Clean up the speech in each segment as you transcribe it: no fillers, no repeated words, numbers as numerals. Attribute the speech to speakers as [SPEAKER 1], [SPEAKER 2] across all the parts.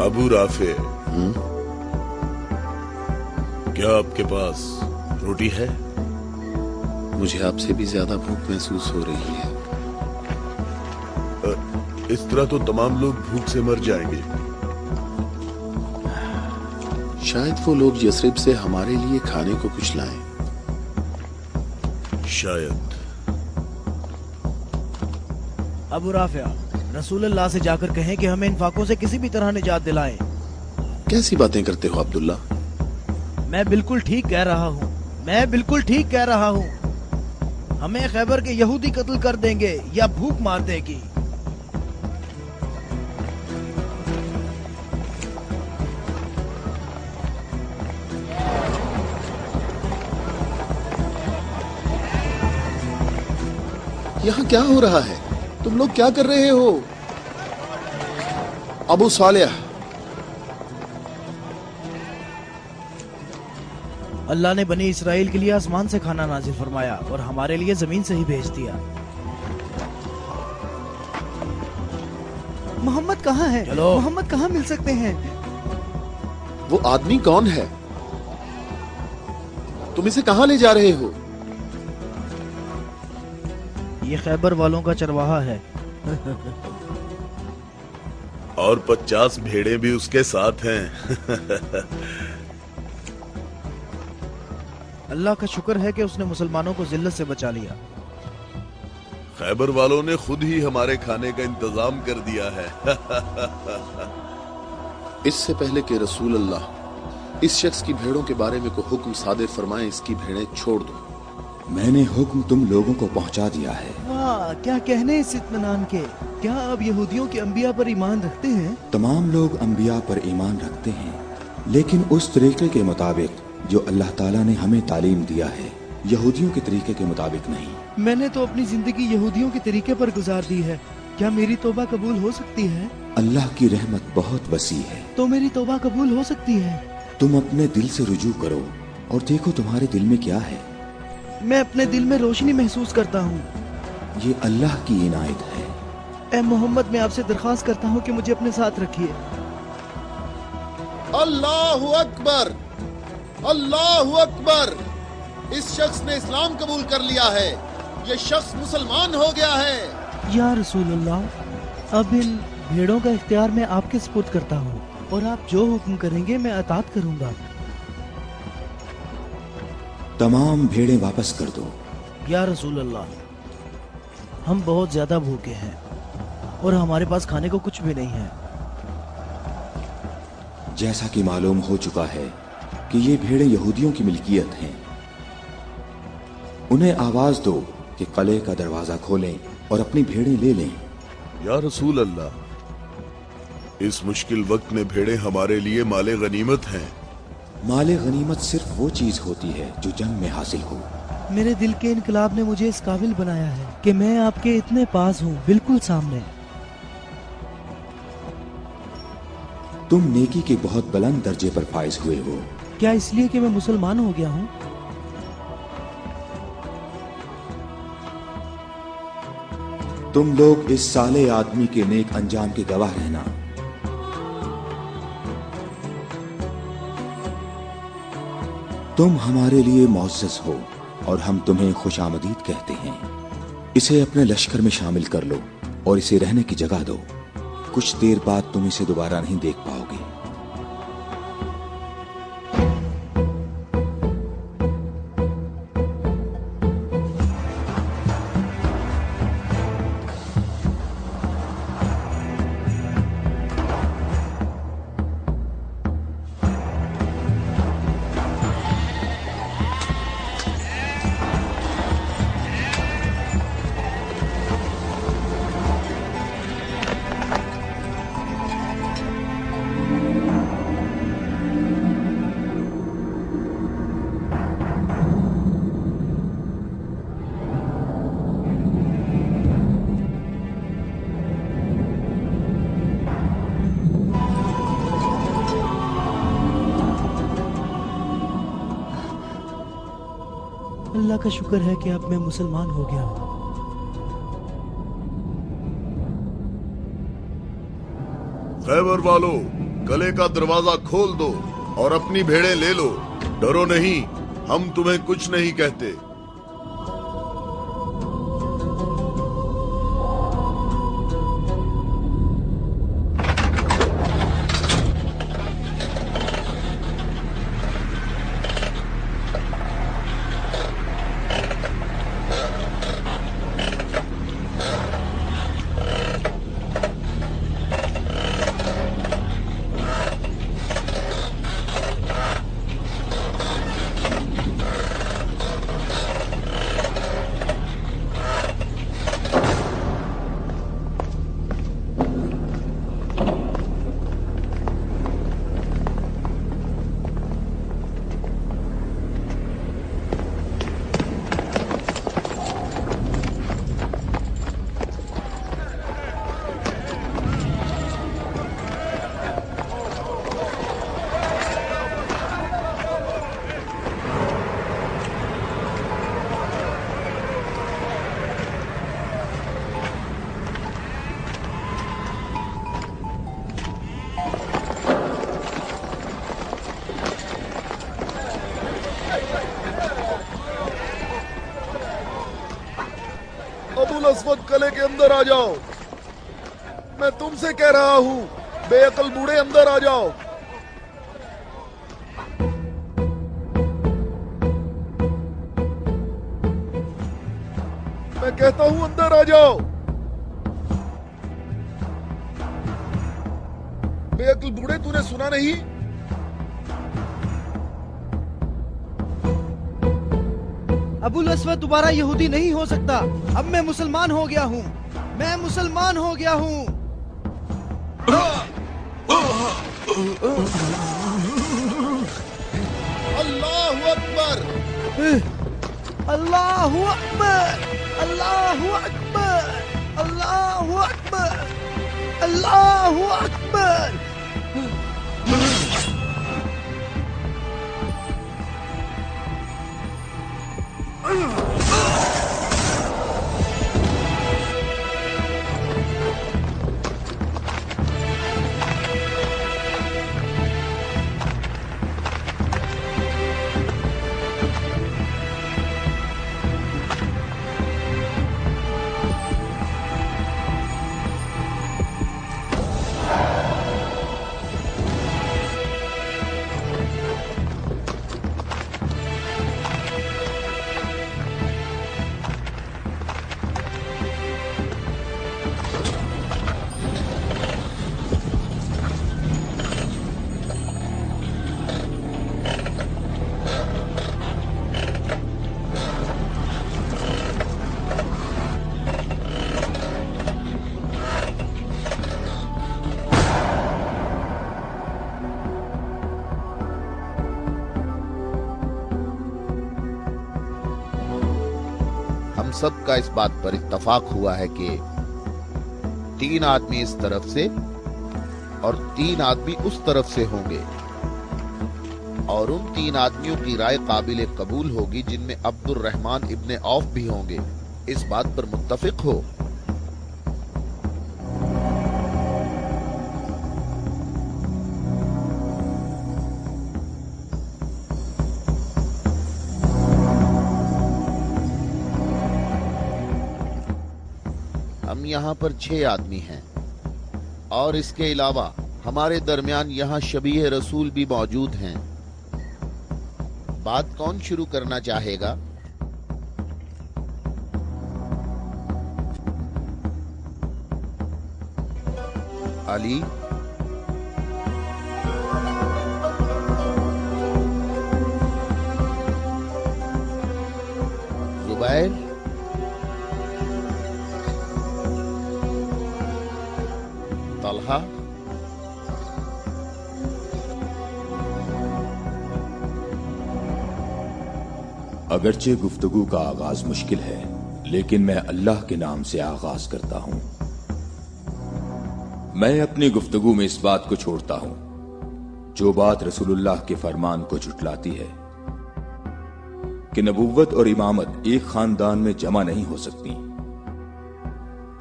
[SPEAKER 1] Abu Rafe, क्या आपके पास रोटी है?
[SPEAKER 2] मुझे आपसे भी ज्यादा भूख महसूस हो रही है।
[SPEAKER 1] इस तरह तो तमाम लोग भूख से मर जाएंगे।
[SPEAKER 2] शायद वो लोग यसरिब से हमारे लिए खाने को कुछ लाएं।
[SPEAKER 1] शायद।
[SPEAKER 3] अबू राफिया, रसूलुल्लाह से जाकर कहें कि हमें इन फाकों से किसी भी तरह निजात दिलाएं।
[SPEAKER 2] कैसी बातें करते हो अब्दुल्ला?
[SPEAKER 3] मैं बिल्कुल ठीक कह रहा हूँ, मैं बिल्कुल ठीक कह रहा हूँ। हमें खैबर के यहूदी कत्ल कर देंगे या भूख मार देगी।
[SPEAKER 2] यहाँ क्या हो रहा है? तुम लोग क्या कर रहे हो? अबू सालेह,
[SPEAKER 3] अल्लाह ने बनी इसराइल के लिए आसमान से खाना नाजिल फरमाया और हमारे लिए जमीन से ही भेज दिया।
[SPEAKER 4] मोहम्मद कहाँ है?
[SPEAKER 3] चलो।
[SPEAKER 4] मोहम्मद कहाँ मिल सकते हैं?
[SPEAKER 2] वो आदमी कौन है? तुम इसे कहाँ ले जा रहे हो?
[SPEAKER 3] ये खैबर वालों का चरवाहा है।
[SPEAKER 1] और 50 भेड़ें भी उसके साथ हैं।
[SPEAKER 3] अल्लाह का शुक्र है कि उसने मुसलमानों को जिल्लत से बचा लिया।
[SPEAKER 1] खैबर वालों ने खुद ही हमारे खाने का इंतजाम कर दिया है।
[SPEAKER 2] इससे पहले कि रसूल अल्लाह इस शख्स की भेड़ों के बारे में कोई हुक्म सादर फरमाए, इसकी भेड़ें छोड़ दो।
[SPEAKER 5] मैंने हुक्म तुम लोगों को पहुंचा दिया है।
[SPEAKER 4] वाह, क्या कहने इस इत्मीनान के। क्या अब यहूदियों के अंबिया पर ईमान रखते हैं?
[SPEAKER 5] तमाम लोग अंबिया पर ईमान रखते हैं, लेकिन उस तरीके के मुताबिक जो अल्लाह ताला ने हमें तालीम दिया है, यहूदियों के तरीके के मुताबिक नहीं।
[SPEAKER 4] मैंने तो अपनी जिंदगी यहूदियों के तरीके पर गुजार दी है। क्या मेरी तौबा कबूल हो सकती है?
[SPEAKER 5] अल्लाह की रहमत बहुत वसी है।
[SPEAKER 4] तो मेरी तौबा कबूल हो सकती है?
[SPEAKER 5] तुम अपने दिल से रुजू करो और देखो तुम्हारे दिल में क्या है।
[SPEAKER 4] मैं अपने दिल में रोशनी महसूस करता हूँ।
[SPEAKER 5] ये अल्लाह की इनायत है।
[SPEAKER 4] ए मोहम्मद, मैं आपसे दरख्वास्त करता हूँ कि मुझे अपने साथ रखिए।
[SPEAKER 2] अल्लाहु अकबर, अल्लाहु अकबर। इस शख्स ने इस्लाम कबूल कर लिया है। ये शख्स मुसलमान हो गया है।
[SPEAKER 4] या रसूलुल्लाह, अब इन भेड़ों का इख्तियार मैं आपके सुपुर्द करता हूँ और आप जो हुक्म करेंगे मैं अतात करूंगा।
[SPEAKER 5] तमाम भेड़ें वापस कर दो।
[SPEAKER 3] या रसूल अल्लाह, हम बहुत ज्यादा भूखे हैं और हमारे पास खाने को कुछ भी नहीं है।
[SPEAKER 5] जैसा कि मालूम हो चुका है कि ये भेड़ें यहूदियों की मिल्कियत हैं, उन्हें आवाज दो कि किले का दरवाजा खोलें और अपनी भेड़ें ले लें।
[SPEAKER 1] या रसूल अल्लाह, इस मुश्किल वक्त में भेड़ें हमारे लिए माले गनीमत हैं।
[SPEAKER 5] माले गनीमत सिर्फ वो चीज होती है जो जंग में हासिल हो।
[SPEAKER 4] मेरे दिल के इनकलाब ने मुझे इस काबिल बनाया है कि मैं आपके इतने पास हूँ, बिल्कुल सामने।
[SPEAKER 5] तुम नेकी के बहुत बुलंद दर्जे पर फाइज हुए हो।
[SPEAKER 4] क्या इसलिए कि मैं मुसलमान हो गया हूँ?
[SPEAKER 5] तुम लोग इस साले आदमी के नेक अंजाम के गवाह रहना। तुम हमारे लिए मुअज़्ज़ज़ हो और हम तुम्हें खुशामदीद कहते हैं। इसे अपने लश्कर में शामिल कर लो और इसे रहने की जगह दो। कुछ देर बाद तुम इसे दोबारा नहीं देख पाओगे।
[SPEAKER 4] अल्लाह का शुक्र है कि अब मैं मुसलमान हो गया हूँ।
[SPEAKER 1] खैबर वालों, कले का दरवाजा खोल दो और अपनी भेड़ें ले लो। डरो नहीं, हम तुम्हें कुछ नहीं कहते। अबुल अस्वद, कले के अंदर आ जाओ। मैं तुमसे कह रहा हूं, बेअकल बूढ़े अंदर आ जाओ। मैं कहता हूं अंदर आ जाओ। बेअकल बूढ़े, तूने सुना नहीं?
[SPEAKER 3] अबुल अस्वद दोबारा यहूदी नहीं हो सकता। अब मैं मुसलमान हो गया हूँ। मैं मुसलमान हो गया हूँ।
[SPEAKER 2] अल्लाहु अकबर,
[SPEAKER 3] अल्लाहु अकबर, अल्लाहु अकबर, अल्लाहु अकबर, अल्लाहु अकबर।
[SPEAKER 2] हम सब का इस बात पर इत्तफाक हुआ है कि 3 आदमी इस तरफ से और 3 आदमी उस तरफ से होंगे, और उन 3 आदमियों की राय काबिल कबूल होगी जिनमें अब्दुर रहमान इब्ने औफ भी होंगे। इस बात पर मुत्तफिक हो? हम यहाँ पर 6 आदमी हैं, और इसके अलावा हमारे दरमियान यहाँ शबीह रसूल भी मौजूद हैं। बात कौन शुरू करना चाहेगा? अली? जुबैर? तलहा?
[SPEAKER 5] अगरचे गुफ्तगू का आगाज मुश्किल है, लेकिन मैं अल्लाह के नाम से आगाज करता हूं। मैं अपनी गुफ्तगू में इस बात को छोड़ता हूं जो बात रसूलुल्लाह के फरमान को झुटलाती है कि नबुव्वत और इमामत एक खानदान में जमा नहीं हो सकती,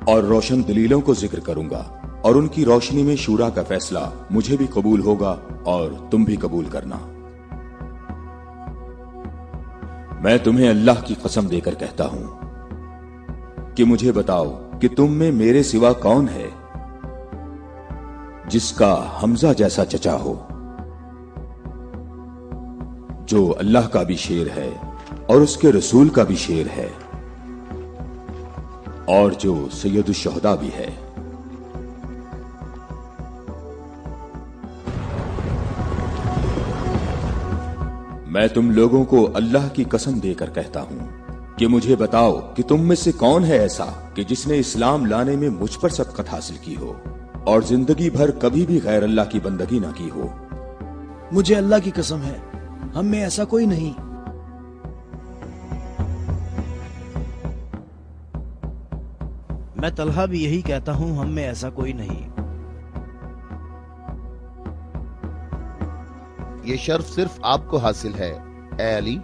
[SPEAKER 5] और रोशन दलीलों को जिक्र करूंगा और उनकी रोशनी में शूरा का फैसला मुझे भी कबूल होगा और तुम भी कबूल करना। मैं तुम्हें अल्लाह की कसम देकर कहता हूं कि मुझे बताओ कि तुम में मेरे सिवा कौन है जिसका हमजा जैसा चचा हो, जो अल्लाह का भी शेर है और उसके रसूल का भी शेर है और जो सैयदुश शुहदा भी है। मैं तुम लोगों को अल्लाह की कसम देकर कहता हूं कि मुझे बताओ कि तुम में से कौन है ऐसा कि जिसने इस्लाम लाने में मुझ पर सबकत हासिल की हो और जिंदगी भर कभी भी गैर अल्लाह की बंदगी ना की हो।
[SPEAKER 3] मुझे अल्लाह की कसम है, हम में ऐसा कोई नहीं। मैं तलहा भी यही कहता हूं, हम में ऐसा कोई नहीं।
[SPEAKER 2] ये शर्फ सिर्फ आपको हासिल है ए अली।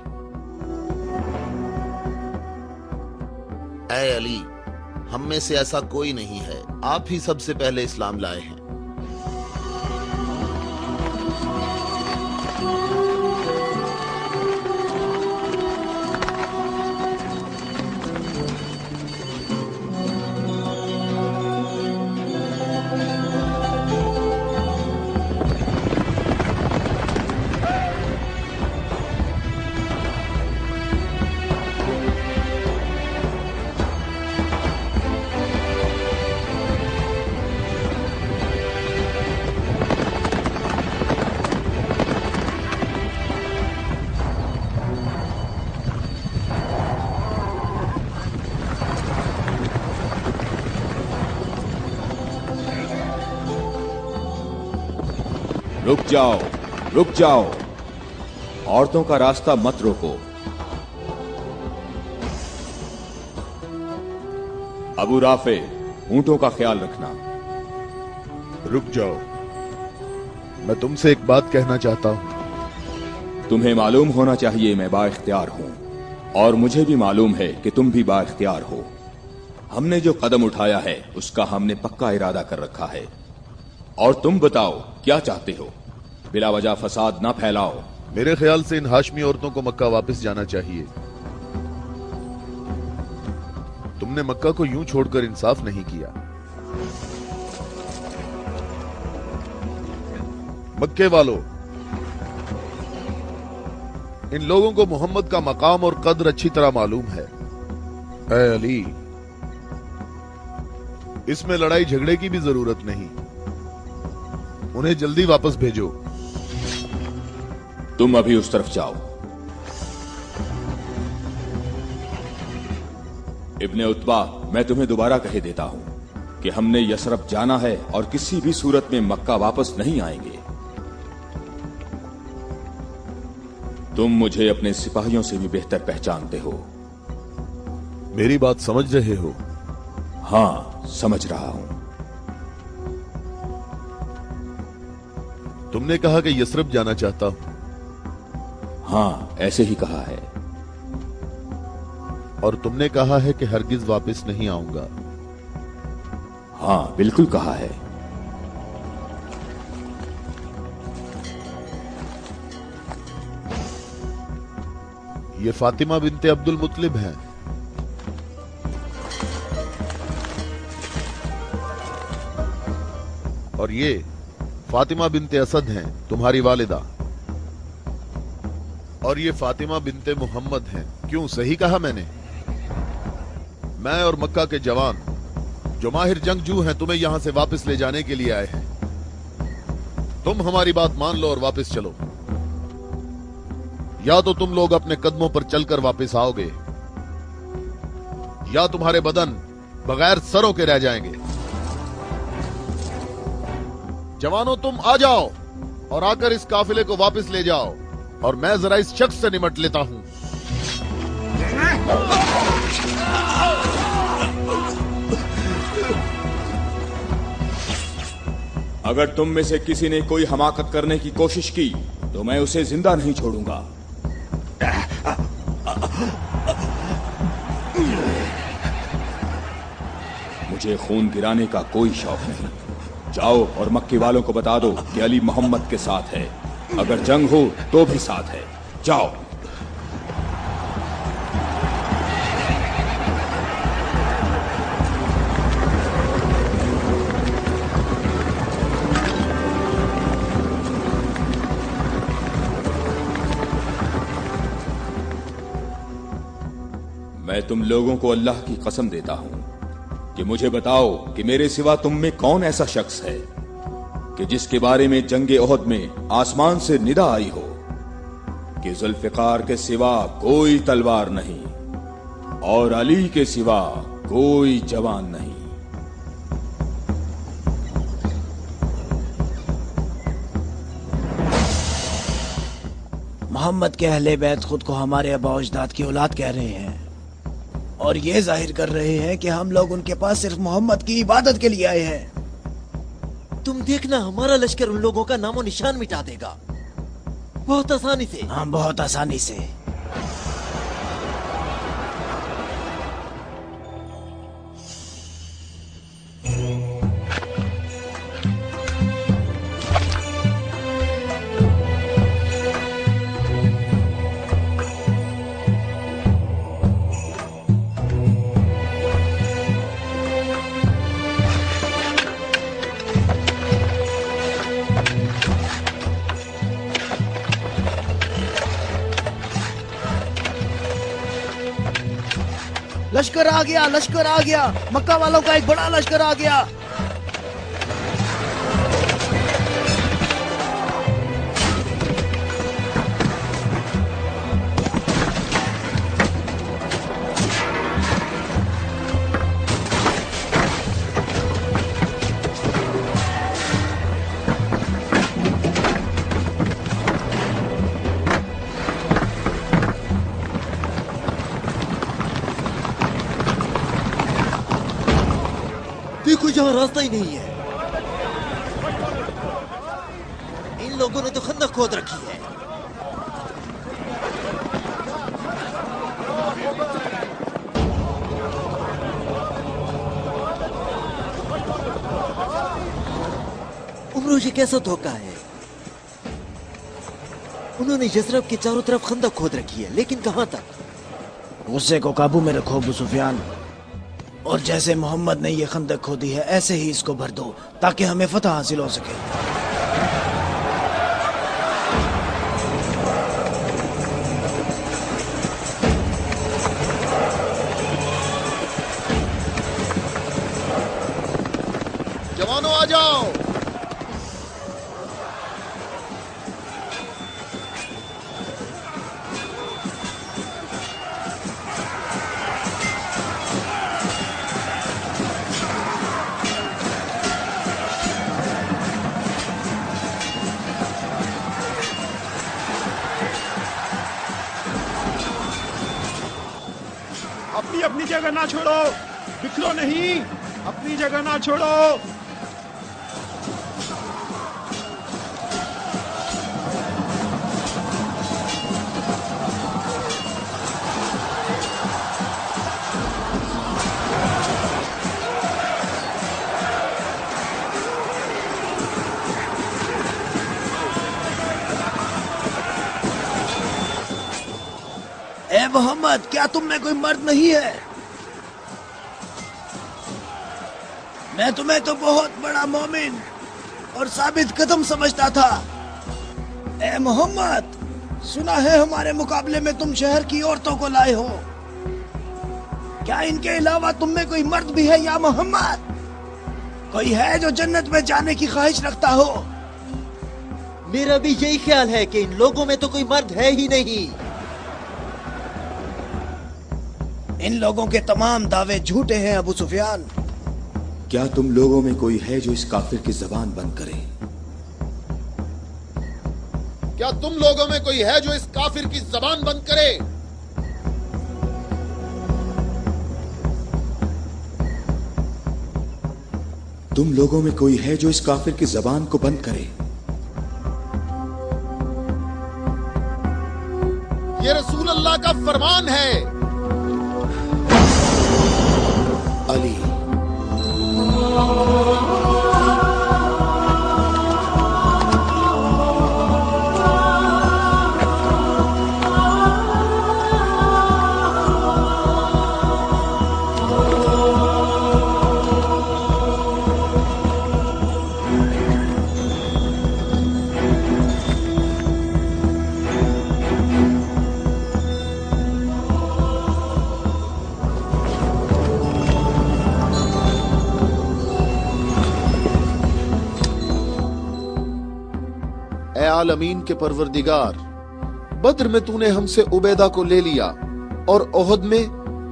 [SPEAKER 1] ऐ अली, हम में से ऐसा कोई नहीं है, आप ही सबसे पहले इस्लाम लाए हैं।
[SPEAKER 5] रुक जाओ, औरतों का रास्ता मत रोको। अबू राफे, ऊंटों का ख्याल रखना।
[SPEAKER 1] रुक जाओ, मैं तुमसे एक बात कहना चाहता हूं।
[SPEAKER 5] तुम्हें मालूम होना चाहिए मैं बाइख्तियार हूं और मुझे भी मालूम है कि तुम भी बाइख्तियार हो। हमने जो कदम उठाया है उसका हमने पक्का इरादा कर रखा है। और तुम बताओ क्या चाहते हो? बिला वजह फसाद ना फैलाओ।
[SPEAKER 1] मेरे ख्याल से इन हाशमी औरतों को मक्का वापस जाना चाहिए। तुमने मक्का को यूं छोड़कर इंसाफ नहीं किया। मक्के वालों, इन लोगों को मोहम्मद का मकाम और कद्र अच्छी तरह मालूम है। ऐ अली, इसमें लड़ाई झगड़े की भी जरूरत नहीं। उन्हें जल्दी वापस भेजो।
[SPEAKER 5] तुम अभी उस तरफ जाओ। इब्ने उतबा, मैं तुम्हें दोबारा कहे देता हूं कि हमने यसरब जाना है और किसी भी सूरत में मक्का वापस नहीं आएंगे। तुम मुझे अपने सिपाहियों से भी बेहतर पहचानते हो।
[SPEAKER 1] मेरी बात समझ रहे हो?
[SPEAKER 5] हां, समझ रहा हूं।
[SPEAKER 1] तुमने कहा कि यसरब जाना चाहता हूं।
[SPEAKER 5] हां, ऐसे ही कहा है।
[SPEAKER 1] और तुमने कहा है कि हरगिज वापस नहीं आऊंगा।
[SPEAKER 5] हां, बिल्कुल कहा है।
[SPEAKER 1] ये फातिमा बिनते अब्दुल मुत्तलिब हैं। और ये फातिमा बिनते असद हैं, तुम्हारी वालिदा। और ये फातिमा बिनते मोहम्मद हैं। क्यों, सही कहा मैंने? मैं और मक्का के जवान जो माहिर जंगजू हैं तुम्हें यहां से वापस ले जाने के लिए आए हैं। तुम हमारी बात मान लो और वापस चलो, या तो तुम लोग अपने कदमों पर चलकर वापस आओगे या तुम्हारे बदन बगैर सरों के रह जाएंगे। जवानों, तुम आ जाओ और आकर इस काफिले को वापस ले जाओ और मैं जरा इस शख्स से निमट लेता हूं।
[SPEAKER 5] अगर तुम में से किसी ने कोई हमाकत करने की कोशिश की तो मैं उसे जिंदा नहीं छोड़ूंगा। मुझे खून गिराने का कोई शौक नहीं। जाओ और मक्के वालों को बता दो कि अली मोहम्मद के साथ है, अगर जंग हो तो भी साथ है। जाओ। मैं तुम लोगों को अल्लाह की कसम देता हूं कि मुझे बताओ कि मेरे सिवा तुम में कौन ऐसा शख्स है कि जिसके बारे में जंगे ओहद में आसमान से निदा आई हो कि जुल्फिकार के सिवा कोई तलवार नहीं और अली के सिवा कोई जवान नहीं।
[SPEAKER 3] मोहम्मद के अहले बैत खुद को हमारे आबा अजदाद की औलाद कह रहे हैं और ये जाहिर कर रहे हैं कि हम लोग उनके पास सिर्फ मोहम्मद की इबादत के लिए आए हैं।
[SPEAKER 6] तुम देखना हमारा लश्कर उन लोगों का नामो निशान मिटा देगा, बहुत आसानी से।
[SPEAKER 3] हाँ, बहुत आसानी से। लश्कर आ गया, लश्कर आ गया, मक्का वालों का एक बड़ा लश्कर आ गया।
[SPEAKER 6] देखो यहाँ रास्ता ही नहीं है। इन लोगों ने तो खंदक खोद रखी है। उमरो, ये कैसा धोखा है? उन्होंने यसरब के चारों तरफ खंदक खोद रखी है, लेकिन कहां तक?
[SPEAKER 3] गुस्से को काबू में रखो अबू सुफियान, और जैसे मोहम्मद ने ये खंदक खोदी है ऐसे ही इसको भर दो ताकि हमें फतह हासिल हो सके।
[SPEAKER 1] जवानों आ जाओ।
[SPEAKER 7] अपनी जगह ना छोड़ो, बिखरो नहीं, अपनी जगह ना छोड़ो।
[SPEAKER 3] ए मोहम्मद, क्या तुम में कोई मर्द नहीं है? मैं तुम्हें तो बहुत बड़ा मोमिन और साबित कदम समझता था। ए मोहम्मद, सुना है हमारे मुकाबले में तुम शहर की औरतों को लाए हो। क्या इनके अलावा तुम में कोई मर्द भी है या मोहम्मद? कोई है जो जन्नत में जाने की ख्वाहिश रखता हो?
[SPEAKER 6] मेरा भी यही ख्याल है कि इन लोगों में तो कोई मर्द है ही नहीं।
[SPEAKER 3] इन लोगों के तमाम दावे झूठे हैं अबू सुफियान।
[SPEAKER 5] क्या तुम लोगों में कोई है जो इस काफिर की जबान बंद करे?
[SPEAKER 1] क्या तुम लोगों में कोई है जो इस काफिर की जबान बंद करे?
[SPEAKER 5] तुम लोगों में कोई है जो इस काफिर की जबान को बंद करे?
[SPEAKER 1] ये रसूल अल्लाह का फरमान है।
[SPEAKER 5] अली।
[SPEAKER 1] आलमीन के परवरदिगार, बद्र में तूने हमसे उबैदा को ले लिया और ओहद में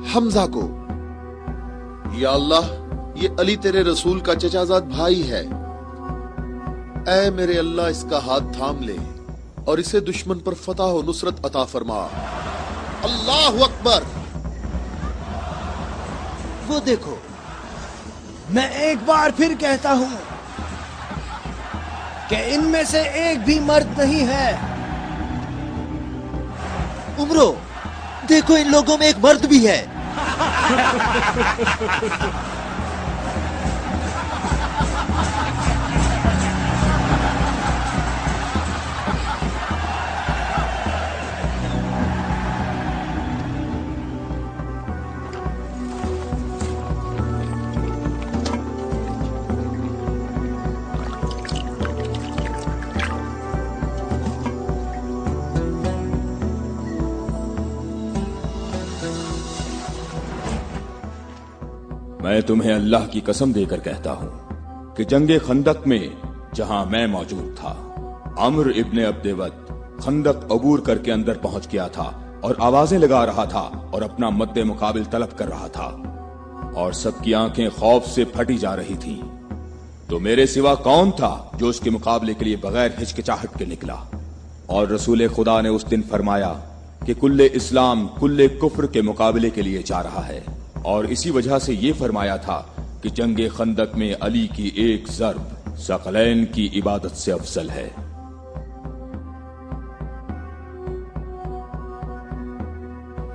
[SPEAKER 1] हमजा को। या अल्लाह, ये अली तेरे रसूल का चचाजाद भाई है। ऐ मेरे अल्लाह, इसका हाथ थाम ले और इसे दुश्मन पर फतह और नुसरत अता फरमा। अल्लाह अकबर।
[SPEAKER 3] वो देखो, मैं एक बार फिर कहता हूं कि इनमें से एक भी मर्द नहीं है।
[SPEAKER 6] उमरो, देखो इन लोगों में एक मर्द भी है।
[SPEAKER 5] मैं तुम्हें अल्लाह की कसम देकर कहता हूं कि जंगे खंदक में जहां मैं मौजूद था, अम्र इब्ने अब्देवत खंदक अबूर करके अंदर पहुंच गया था और आवाजें लगा रहा था और अपना मद्दे मुकाबिल तलब कर रहा था, और सबकी आंखें खौफ से फटी जा रही थीं। तो मेरे सिवा कौन था जो उसके मुकाबले के लिए बगैर हिचकिचाहट के निकला? और रसूल खुदा ने उस दिन फरमाया कि कुल्ले इस्लाम कुल्ले कुफ्र के मुकाबले के लिए जा रहा है, और इसी वजह से ये फरमाया था कि जंगे खंदक में अली की एक ज़र्ब सकलैन की इबादत से अफजल है।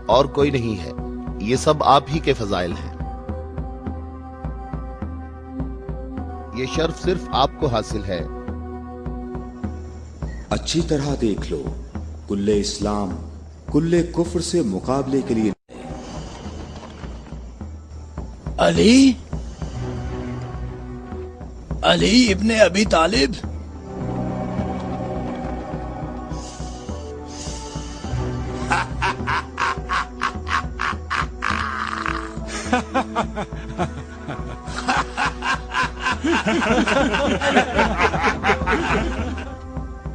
[SPEAKER 2] और कोई नहीं है, ये सब आप ही के फजाइल हैं। ये शर्फ सिर्फ आपको हासिल है।
[SPEAKER 5] अच्छी तरह देख लो, कुल्ले इस्लाम कुल्ले कुफ्र से मुकाबले के लिए
[SPEAKER 3] अली, अली इब्ने अबी तालिब।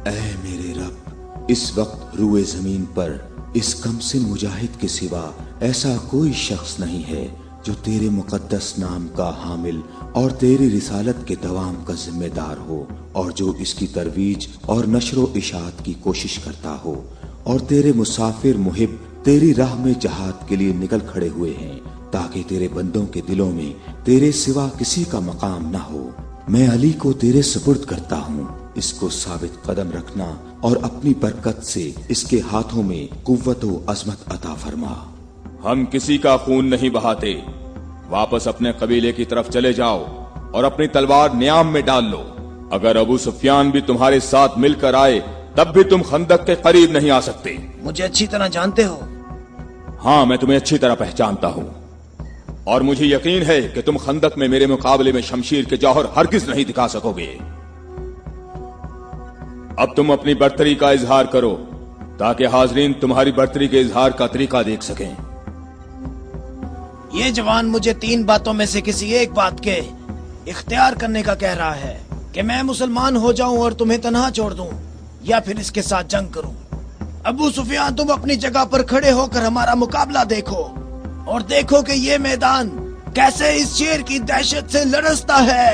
[SPEAKER 5] ऐ मेरे रब, इस वक्त रूए जमीन पर इस कमसिन मुजाहिद के सिवा ऐसा कोई शख्स नहीं है जो तेरे मुकद्दस नाम का हामिल और तेरी रिसालत के दवाम का जिम्मेदार हो, और जो इसकी तरवीज और नशरो इशात की कोशिश करता हो, और तेरे मुसाफिर मुहिब तेरी राह में जहाद के लिए निकल खड़े हुए हैं, ताकि तेरे बंदों के दिलों में तेरे सिवा किसी का मकाम ना हो। मैं अली को तेरे सुपुर्द करता हूँ, इसको साबित कदम रखना और अपनी बरकत से इसके हाथों में कुव्वत व अजमत अता फरमा।
[SPEAKER 8] हम किसी का खून नहीं बहाते, वापस अपने कबीले की तरफ चले जाओ और अपनी तलवार न्याम में डाल लो। अगर अबू सुफियान भी तुम्हारे साथ मिलकर आए तब भी तुम खंदक के करीब नहीं आ सकते।
[SPEAKER 3] मुझे अच्छी तरह जानते हो?
[SPEAKER 8] हाँ, मैं तुम्हें अच्छी तरह पहचानता हूँ, और मुझे यकीन है कि तुम खंदक में मेरे मुकाबले में शमशीर के जौहर हरगिज नहीं दिखा सकोगे। अब तुम अपनी बर्तरी का इजहार करो ताकि हाजरीन तुम्हारी बर्तरी के इजहार का तरीका देख सकें।
[SPEAKER 3] ये जवान मुझे 3 बातों में से किसी एक बात के इख्तियार करने का कह रहा है कि मैं मुसलमान हो जाऊं और तुम्हें तन्हा छोड़ दूं, या फिर इसके साथ जंग करूं। अबू सुफियान, तुम अपनी जगह पर खड़े होकर हमारा मुकाबला देखो और देखो कि ये मैदान कैसे इस शेर की दहशत से लरसता है।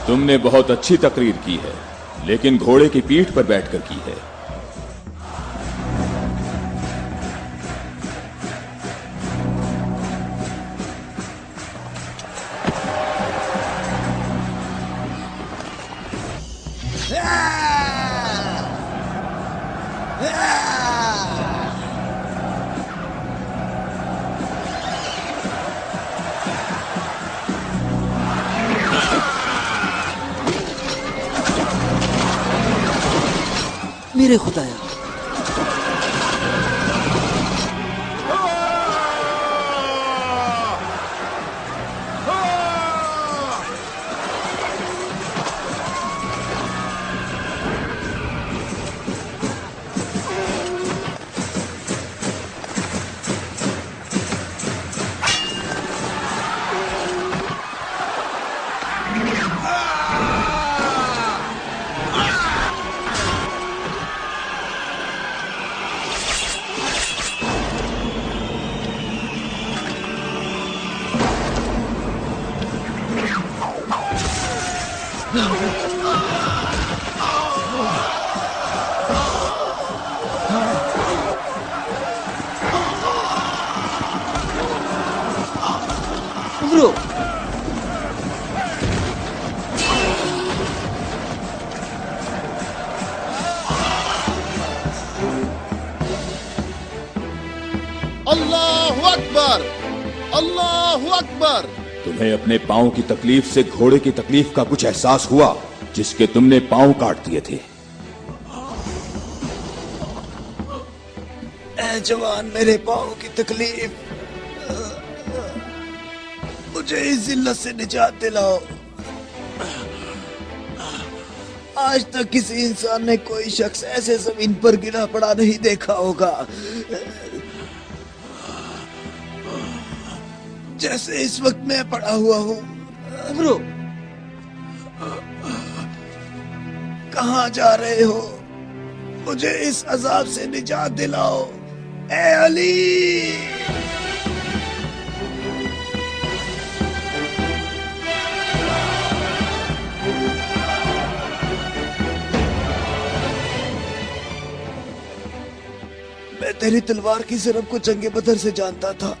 [SPEAKER 8] तुमने बहुत अच्छी तकरीर की है, लेकिन घोड़े की पीठ पर बैठकर की है।
[SPEAKER 6] मेरे खुदाया,
[SPEAKER 1] अकबर, अल्लाह अकबर।
[SPEAKER 8] तुम्हें अपने पांव की तकलीफ से घोड़े की तकलीफ का कुछ एहसास हुआ जिसके तुमने पांव काट दिए थे?
[SPEAKER 3] ए जवान, मेरे पाँव की तकलीफ, मुझे इस जिल्लत से निजात दिलाओ। आज तक किसी इंसान ने कोई शख्स ऐसे जमीन पर गिरा पड़ा नहीं देखा होगा जैसे इस वक्त मैं पड़ा हुआ हूँ।
[SPEAKER 6] अमरो,
[SPEAKER 3] कहाँ जा रहे हो? मुझे इस अजाब से निजात दिलाओ, ए अली। मैं तेरी तलवार की ज़रब को जंगे बदर से जानता था।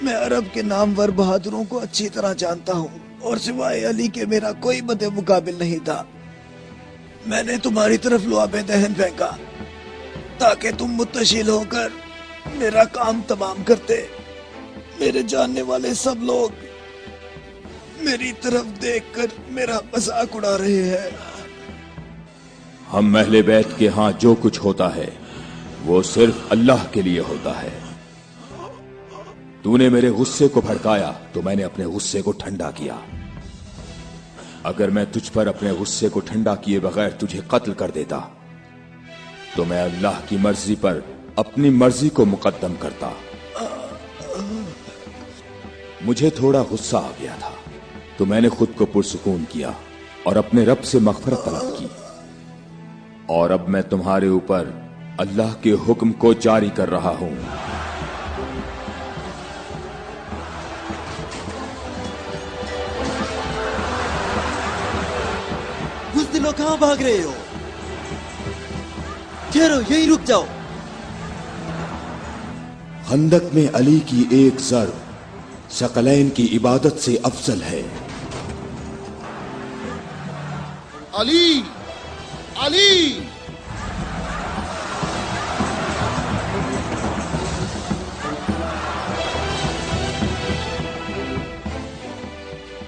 [SPEAKER 3] मैं अरब के नामवर बहादुरों को अच्छी तरह जानता हूँ और सिवाय अली के मेरा कोई मदे मुकाबिल नहीं था। मैंने तुम्हारी तरफ लुआबे दहन फेंका ताकि तुम मुत्तशिल होकर मेरा काम तमाम करते। मेरे जानने वाले सब लोग मेरी तरफ देखकर मेरा मजाक उड़ा रहे हैं।
[SPEAKER 8] हम अहले बैत के यहाँ जो कुछ होता है वो सिर्फ अल्लाह के लिए होता है। तूने मेरे गुस्से को भड़काया तो मैंने अपने गुस्से को ठंडा किया। अगर मैं तुझ पर अपने गुस्से को ठंडा किए बगैर तुझे कत्ल कर देता तो मैं अल्लाह की मर्जी पर अपनी मर्जी को मुकद्दम करता। मुझे थोड़ा गुस्सा आ गया था तो मैंने खुद को पुरसुकून किया और अपने रब से मग़फ़िरत तलब की। और अब मैं तुम्हारे ऊपर अल्लाह के हुक्म को जारी कर रहा हूं।
[SPEAKER 6] बुज़दिलों, कहां भाग रहे हो? ठहरो, यहीं रुक जाओ।
[SPEAKER 5] खंदक में अली की एक ज़र्ब सकलैन की इबादत से अफजल है।
[SPEAKER 1] अली, अली।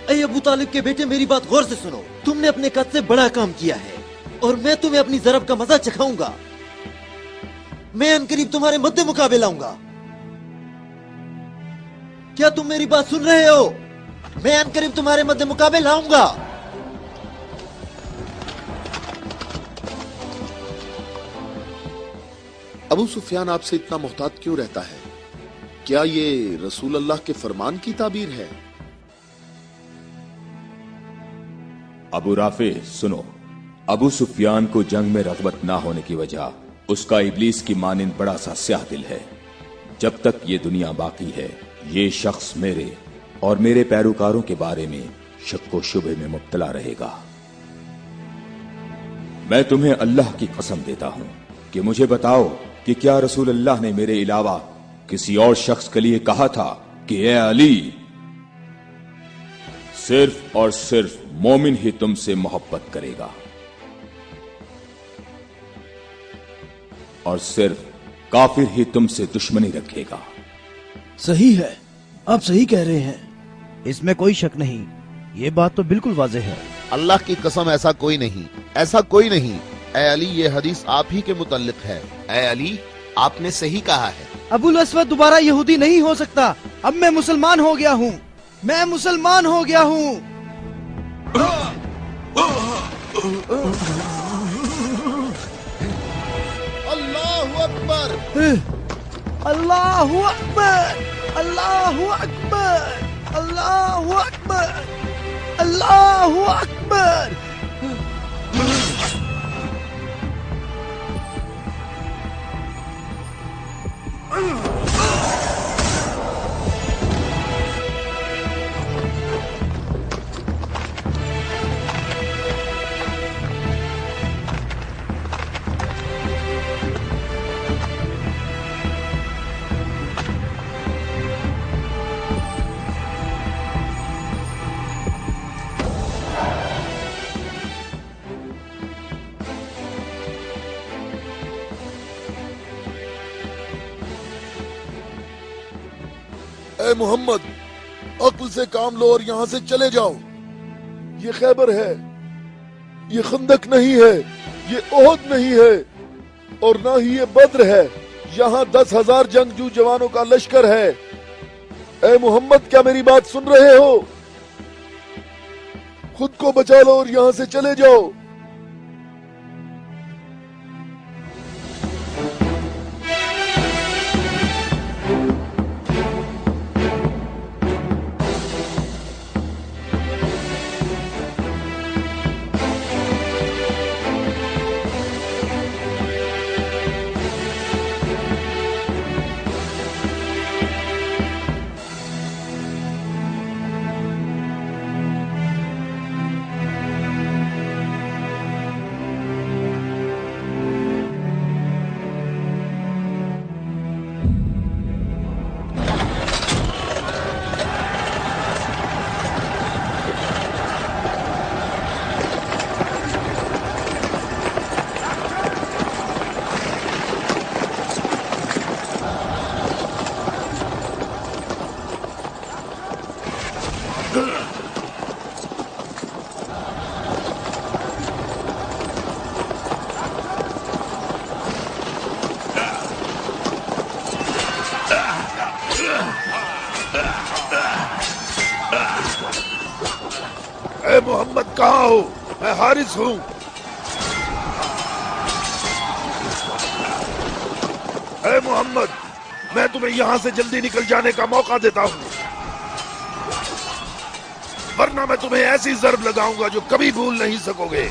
[SPEAKER 6] ऐ अबू तालिब के बेटे, मेरी बात गौर से सुनो। तुमने अपने कद से बड़ा काम किया है और मैं तुम्हें अपनी ज़रब का मजा चखाऊंगा। मैं अनकरीब तुम्हारे मद्दे मुकाबले लाऊंगा। क्या तुम मेरी बात सुन रहे हो? मैं अनकरीब तुम्हारे मद्दे मुकाबले लाऊंगा।
[SPEAKER 1] अबू सुफियान आपसे इतना मोहतात क्यों रहता है? क्या ये रसूल अल्लाह के फरमान की ताबीर है?
[SPEAKER 8] अबू राफे सुनो, अबू सुफियान को जंग में रग़बत ना होने की वजह उसका इब्लीस की मानिंद बड़ा सा स्याह दिल है। जब तक ये दुनिया बाकी है ये शख्स मेरे और मेरे पैरोकारों के बारे में शक व शुबे में मुब्तला रहेगा। मैं तुम्हें अल्लाह की कसम देता हूं कि मुझे बताओ कि क्या रसूल अल्लाह ने मेरे अलावा किसी और शख्स के लिए कहा था कि ए अली, सिर्फ और सिर्फ मोमिन ही तुमसे मोहब्बत करेगा और सिर्फ काफिर ही तुमसे दुश्मनी रखेगा।
[SPEAKER 3] सही है, आप सही कह रहे हैं, इसमें कोई शक नहीं। ये बात तो बिल्कुल वाज़ेह है।
[SPEAKER 2] अल्लाह की कसम, ऐसा कोई नहीं, ऐसा कोई नहीं। ए अली, ये हदीस आप ही के मुतल्लिक है। ए अली, आपने सही कहा है।
[SPEAKER 4] अबुल अस्वद दोबारा यहूदी नहीं हो सकता। अब मैं मुसलमान हो गया हूँ, मैं मुसलमान हो गया हूँ।
[SPEAKER 1] अल्लाहु अकबर,
[SPEAKER 4] अल्लाहु अकबर, अल्लाहु अकबर, अल्लाहु अकबर, अल्लाहु अकबर।
[SPEAKER 1] اے محمد عقل سے کام لو اور یہاں سے چلے جاؤ. یہ خیبر ہے, یہ خندق نہیں ہے, یہ احد نہیں ہے, اور نہ ہی یہ بدر ہے. یہاں 10,000 جنگجو جوانوں کا لشکر ہے. اے محمد کیا میری بات سن رہے ہو؟ خود کو بچا لو اور یہاں سے چلے جاؤ. اے محمد کہاں ہو؟ میں حارث ہوں. اے محمد میں تمہیں یہاں سے جلدی نکل جانے کا موقع دیتا ہوں, ورنہ میں تمہیں ایسی ضرب لگاؤں گا جو کبھی بھول نہیں سکو گے.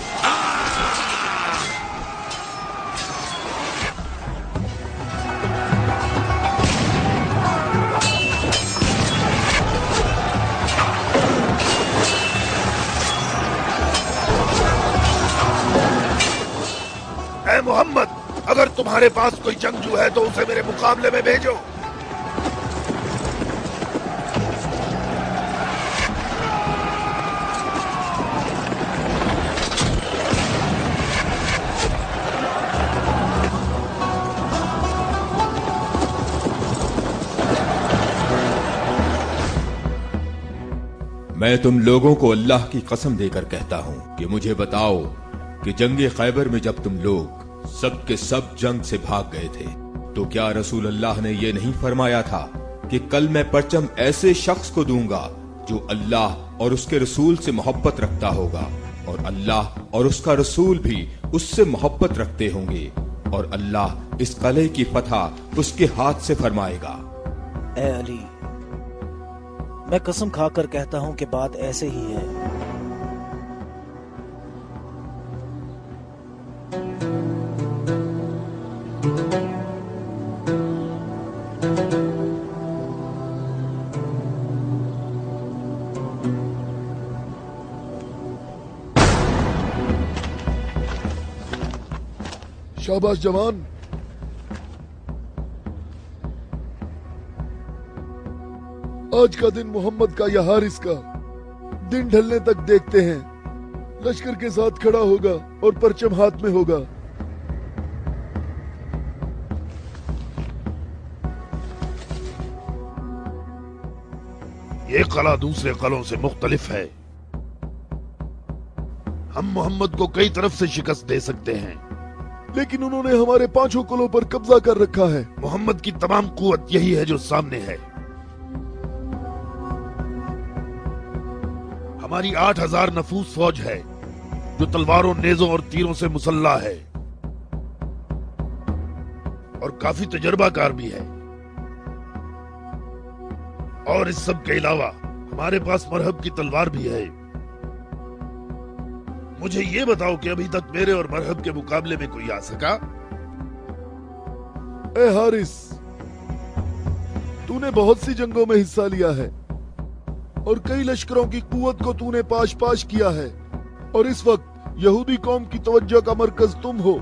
[SPEAKER 1] اے محمد اگر تمہارے پاس کوئی جنگجو ہے تو اسے میرے مقابلے میں بھیجو.
[SPEAKER 8] میں تم لوگوں کو اللہ کی قسم دے کر کہتا ہوں کہ مجھے بتاؤ کہ جنگ خیبر میں جب تم لوگ سب کے سب جنگ سے بھاگ گئے تھے تو کیا رسول اللہ نے یہ نہیں فرمایا تھا کہ کل میں پرچم ایسے شخص کو دوں گا جو اللہ اور اس کے رسول سے محبت رکھتا ہوگا, اور اللہ اور اس کا رسول بھی اس سے محبت رکھتے ہوں گے, اور اللہ اس قلعے کی فتح اس کے ہاتھ سے فرمائے گا.
[SPEAKER 3] اے علی میں قسم کھا کر کہتا ہوں کہ بات ایسے ہی ہے.
[SPEAKER 1] شاباش جوان. آج کا دن محمد کا یا حارث کا دن ڈھلنے تک دیکھتے ہیں. لشکر کے ساتھ کھڑا ہوگا اور پرچم ہاتھ میں ہوگا. یہ قلعہ دوسرے قلعوں سے مختلف ہے. ہم محمد کو کئی طرف سے شکست دے سکتے ہیں, لیکن انہوں نے ہمارے 5 قلعوں پر قبضہ کر رکھا ہے. محمد کی تمام قوت یہی ہے جو سامنے ہے. ہماری 8,000 نفوس فوج ہے جو تلواروں, نیزوں اور تیروں سے مسلح ہے, اور کافی تجربہ کار بھی ہے. اور اس سب کے علاوہ ہمارے پاس مرہب کی تلوار بھی ہے. مجھے یہ بتاؤ کہ ابھی تک میرے اور مرہب کے مقابلے میں کوئی آ سکا؟ اے حارث تو نے بہت سی جنگوں میں حصہ لیا ہے اور کئی لشکروں کی قوت کو تو نے پاش پاش کیا ہے, اور اس وقت یہودی قوم کی توجہ کا مرکز تم ہو.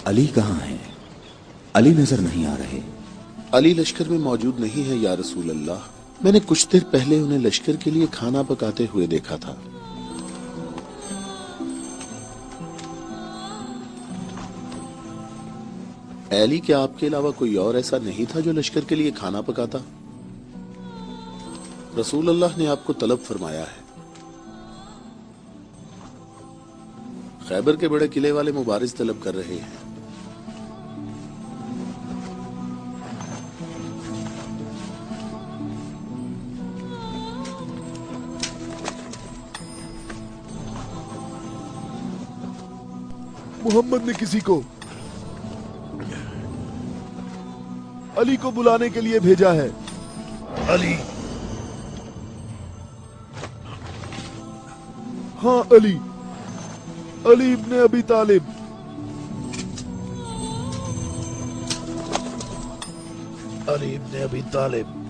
[SPEAKER 5] علی کہاں ہیں؟ علی نظر نہیں آ رہے.
[SPEAKER 9] علی لشکر میں موجود نہیں ہے یا رسول اللہ. میں نے کچھ دیر پہلے انہیں لشکر کے لیے کھانا پکاتے ہوئے دیکھا تھا. اے علی، کیا آپ کے علاوہ کوئی اور ایسا نہیں تھا جو لشکر کے لیے کھانا پکاتا؟ رسول اللہ نے آپ کو طلب فرمایا ہے۔ خیبر کے بڑے قلعے والے مبارز طلب کر رہے ہیں۔
[SPEAKER 1] محمد نے کسی کو علی کو بلانے کے لیے بھیجا ہے۔
[SPEAKER 7] علی؟
[SPEAKER 1] ہاں علی، علی ابن ابی طالب۔
[SPEAKER 7] علی ابن ابی طالب؟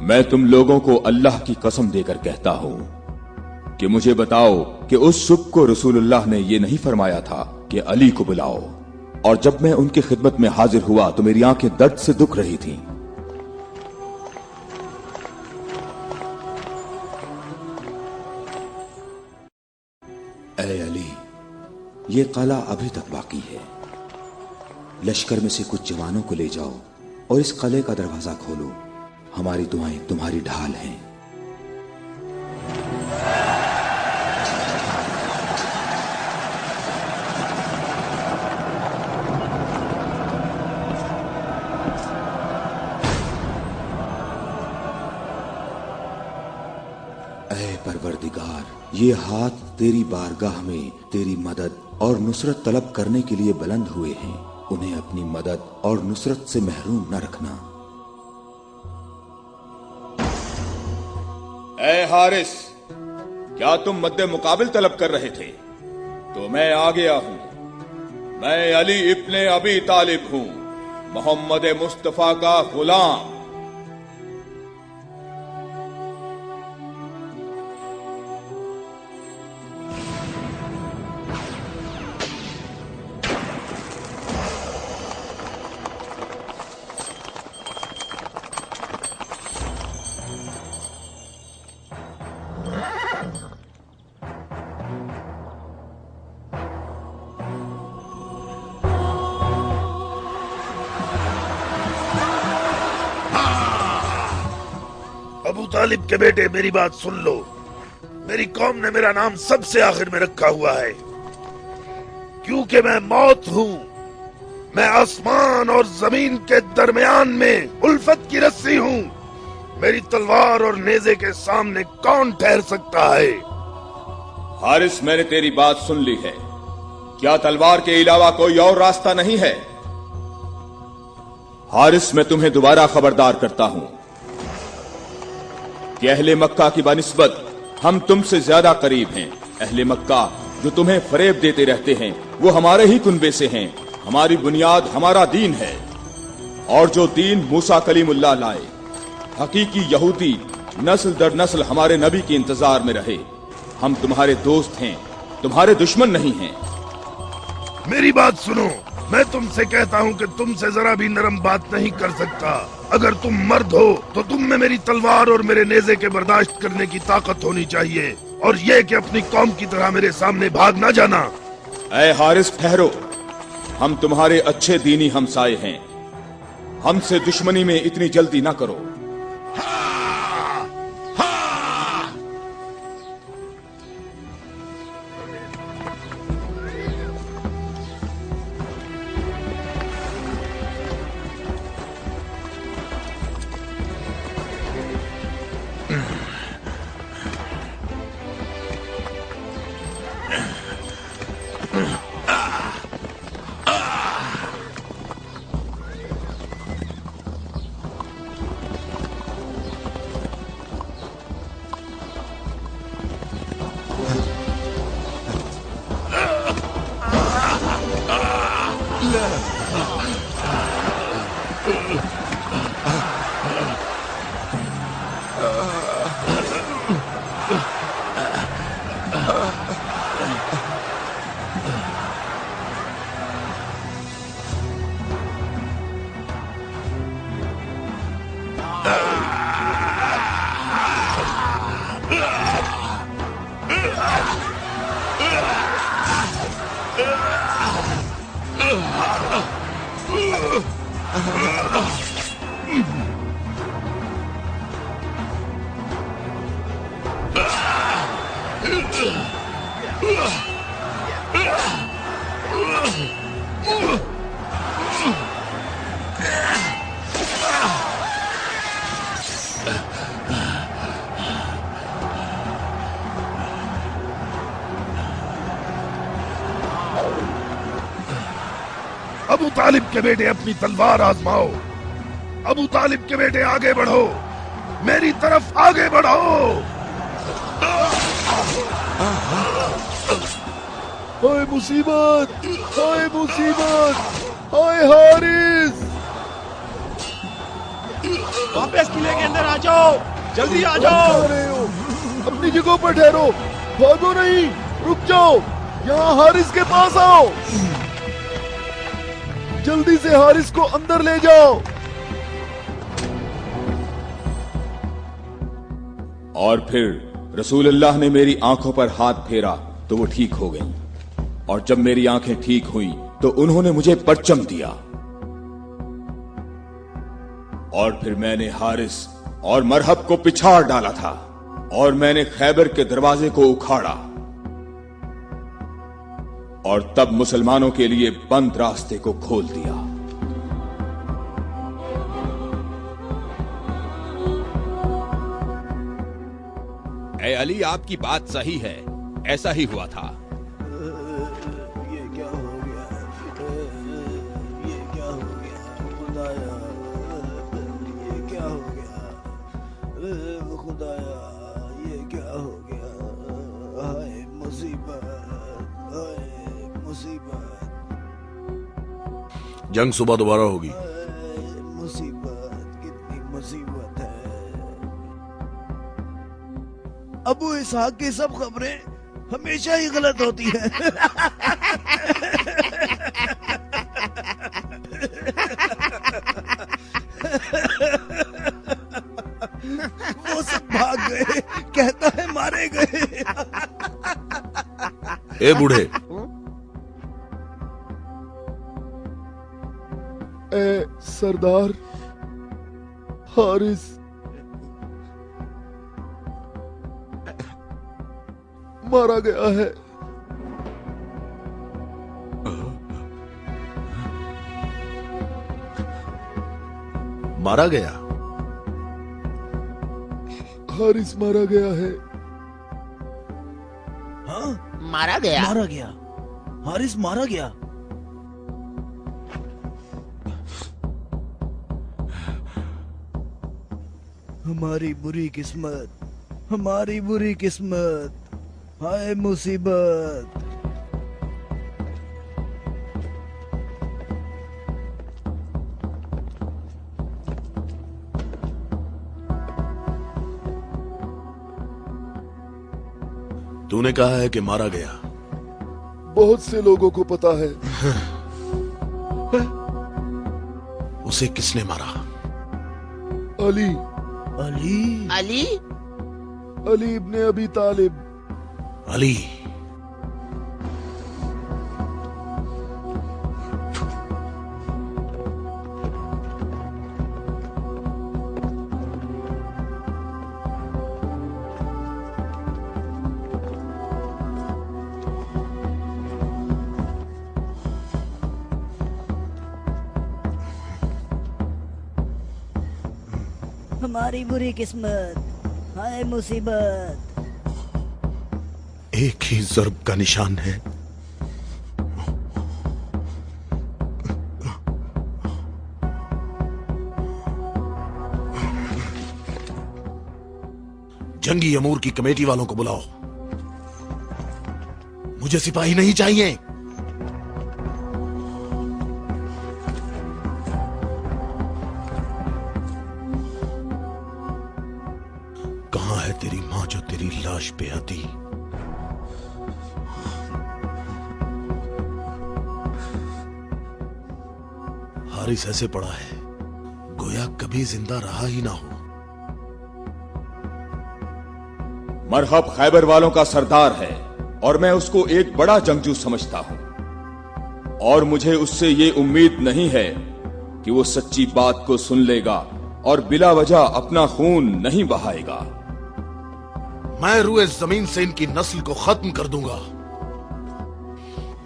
[SPEAKER 8] میں تم لوگوں کو اللہ کی قسم دے کر کہتا ہوں کہ مجھے بتاؤ کہ اس صبح کو رسول اللہ نے یہ نہیں فرمایا تھا کہ علی کو بلاؤ، اور جب میں ان کی خدمت میں حاضر ہوا تو میری آنکھیں درد سے دکھ رہی تھیں۔
[SPEAKER 5] اے علی، یہ قلعہ ابھی تک باقی ہے۔ لشکر میں سے کچھ جوانوں کو لے جاؤ اور اس قلعے کا دروازہ کھولو۔ ہماری دعائیں تمہاری ڈھال ہیں۔ اے پروردگار، یہ ہاتھ تیری بارگاہ میں تیری مدد اور نصرت طلب کرنے کے لیے بلند ہوئے ہیں، انہیں اپنی مدد اور نصرت سے محروم نہ رکھنا۔
[SPEAKER 8] اے حارث، کیا تم مد مقابل طلب کر رہے تھے؟ تو میں آ گیا ہوں۔ میں علی ابن ابی طالب ہوں، محمد مصطفیٰ کا غلام۔
[SPEAKER 7] ابو طالب کے بیٹے، میری بات سن لو۔ میری قوم نے میرا نام سب سے آخر میں رکھا ہوا ہے، کیونکہ میں موت ہوں۔ میں آسمان اور زمین کے درمیان میں الفت کی رسی ہوں۔ میری تلوار اور نیزے کے سامنے کون ٹھہر سکتا ہے؟
[SPEAKER 8] حارث، میں نے تیری بات سن لی ہے۔ کیا تلوار کے علاوہ کوئی اور راستہ نہیں ہے؟ حارث، میں تمہیں دوبارہ خبردار کرتا ہوں کہ اہل مکہ کی بنسبت ہم تم سے زیادہ قریب ہیں۔ اہل مکہ جو تمہیں فریب دیتے رہتے ہیں وہ ہمارے ہی کنبے سے ہیں۔ ہماری بنیاد ہمارا دین ہے، اور جو دین موسیٰ کلیم اللہ لائے، حقیقی یہودی نسل در نسل ہمارے نبی کے انتظار میں رہے۔ ہم تمہارے دوست ہیں، تمہارے دشمن نہیں ہیں۔
[SPEAKER 7] میری بات سنو، میں تم سے کہتا ہوں کہ تم سے ذرا بھی نرم بات نہیں کر سکتا۔ اگر تم مرد ہو تو تم میں میری تلوار اور میرے نیزے کے برداشت کرنے کی طاقت ہونی چاہیے، اور یہ کہ اپنی قوم کی طرح میرے سامنے بھاگ نہ جانا۔
[SPEAKER 8] اے حارث، ٹھہرو، ہم تمہارے اچھے دینی ہمسائے ہیں، ہم سے دشمنی میں اتنی جلدی نہ کرو۔
[SPEAKER 7] अबू तालिब के बेटे अपनी तलवार आजमाओ। अबू तालिब के बेटे आगे बढ़ो, मेरी तरफ आगे बढ़ो।
[SPEAKER 1] हाय मुसीबत, हाय मुसीबत, हाय हारिस।
[SPEAKER 10] वापस किले के अंदर आ जाओ, जल्दी आ जाओ।
[SPEAKER 1] अपनी जगह पर ठहरो, भागो नहीं, रुक जाओ, यहाँ हारिस के पास आओ। जल्दी से हारिस को अंदर ले जाओ।
[SPEAKER 8] और फिर रसूलुल्लाह ने मेरी आंखों पर हाथ फेरा तो वो ठीक हो गई, और जब मेरी आंखें ठीक हुई तो उन्होंने मुझे परचम दिया। और फिर मैंने हारिस और मरहब को पिछाड़ डाला था, और मैंने खैबर के दरवाजे को उखाड़ा, और तब मुसलमानों के लिए बंद रास्ते को खोल दिया।
[SPEAKER 11] ए अली, आपकी बात सही है, ऐसा ही हुआ था।
[SPEAKER 3] ये क्या हो गया? ये क्या हो गया? खुदाया, ये क्या हो गया? खुदाया, ये क्या हो गया? हाय मुसीबत, हाय मुसीबत,
[SPEAKER 9] जंग सुबह दोबारा होगी।
[SPEAKER 3] मुसीबत, कितनी मुसीबत है। अबू इसहाक की सब खबरें हमेशा ही गलत होती हैं। वो सब भाग गए, कहता है मारे गए।
[SPEAKER 9] ए बूढ़े,
[SPEAKER 1] ए सरदार, हारिस मारा गया है।
[SPEAKER 9] मारा गया?
[SPEAKER 1] हारिस मारा गया है।
[SPEAKER 3] हाँ,
[SPEAKER 2] मारा गया?
[SPEAKER 3] मारा गया, हारिस मारा गया। हमारी बुरी किस्मत, हमारी बुरी किस्मत, हाय मुसीबत।
[SPEAKER 9] तूने कहा है कि मारा गया।
[SPEAKER 1] बहुत से लोगों को पता है।
[SPEAKER 9] उसे किसने मारा?
[SPEAKER 1] अली,
[SPEAKER 3] अली,
[SPEAKER 2] अली?
[SPEAKER 1] अली इब्ने अबी तालिब।
[SPEAKER 9] अली?
[SPEAKER 12] हमारी बुरी किस्मत, हाय मुसीबत।
[SPEAKER 9] एक ही ज़र्ब का निशान है। जंगी अमूर की कमेटी वालों को बुलाओ। मुझे सिपाही नहीं चाहिए। कहां है तेरी मां जो तेरी लाश पे आती? हारिस ऐसे पड़ा है गोया कभी जिंदा रहा ही ना हो।
[SPEAKER 8] मरहब खैबर वालों का सरदार है और मैं उसको एक बड़ा जंगजू समझता हूं, और मुझे उससे ये उम्मीद नहीं है कि वो सच्ची बात को सुन लेगा और बिला वजह अपना खून नहीं बहाएगा।
[SPEAKER 7] मैं रूए जमीन से इनकी नस्ल को खत्म कर दूंगा।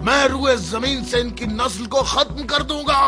[SPEAKER 7] मैं रूए जमीन से इनकी नस्ल को खत्म कर दूंगा।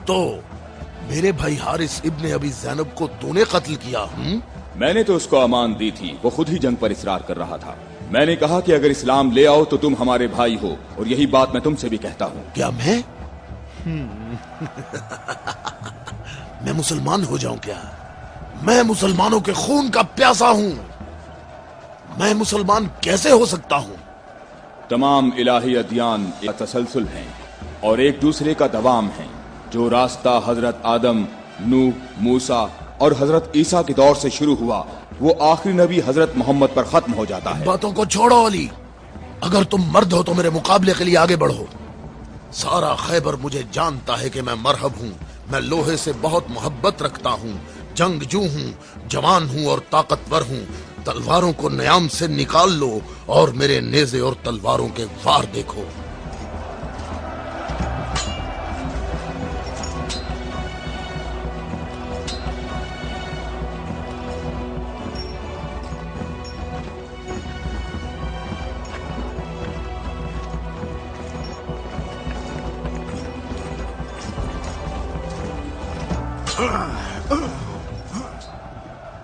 [SPEAKER 7] तो मेरे भाई हारिस इब्ने अबी ज़ैनब को तूने कत्ल किया?
[SPEAKER 8] मैंने तो उसको अमान दी थी, वो खुद ही जंग पर इसरार कर रहा था। मैंने कहा कि अगर इस्लाम ले आओ तो तुम हमारे भाई हो, और यही बात मैं तुमसे भी कहता हूँ।
[SPEAKER 7] क्या मैं मैं मुसलमान हो जाऊं क्या? मैं मुसलमानों के खून का प्यासा हूँ। मैं मुसलमान कैसे हो सकता हूँ?
[SPEAKER 8] तमाम इलाही अदियान एक तसलसल हैं और एक दूसरे का दवाम है। जो रास्ता हजरत आदम, नूह, मूसा और हजरत ईसा के दौर से शुरू हुआ, वो आखिरी नबी हजरत मोहम्मद पर खत्म हो जाता है।
[SPEAKER 7] बातों को छोड़ो अली, अगर तुम मर्द हो तो मेरे मुकाबले के लिए आगे बढ़ो। सारा खैबर मुझे जानता है कि मैं मरहब हूँ। मैं लोहे से बहुत मोहब्बत रखता हूँ, जंगजू हूँ, जवान हूँ और ताकतवर हूँ। तलवारों को न्याम से निकाल लो और मेरे नेज़े और तलवारों के वार देखो।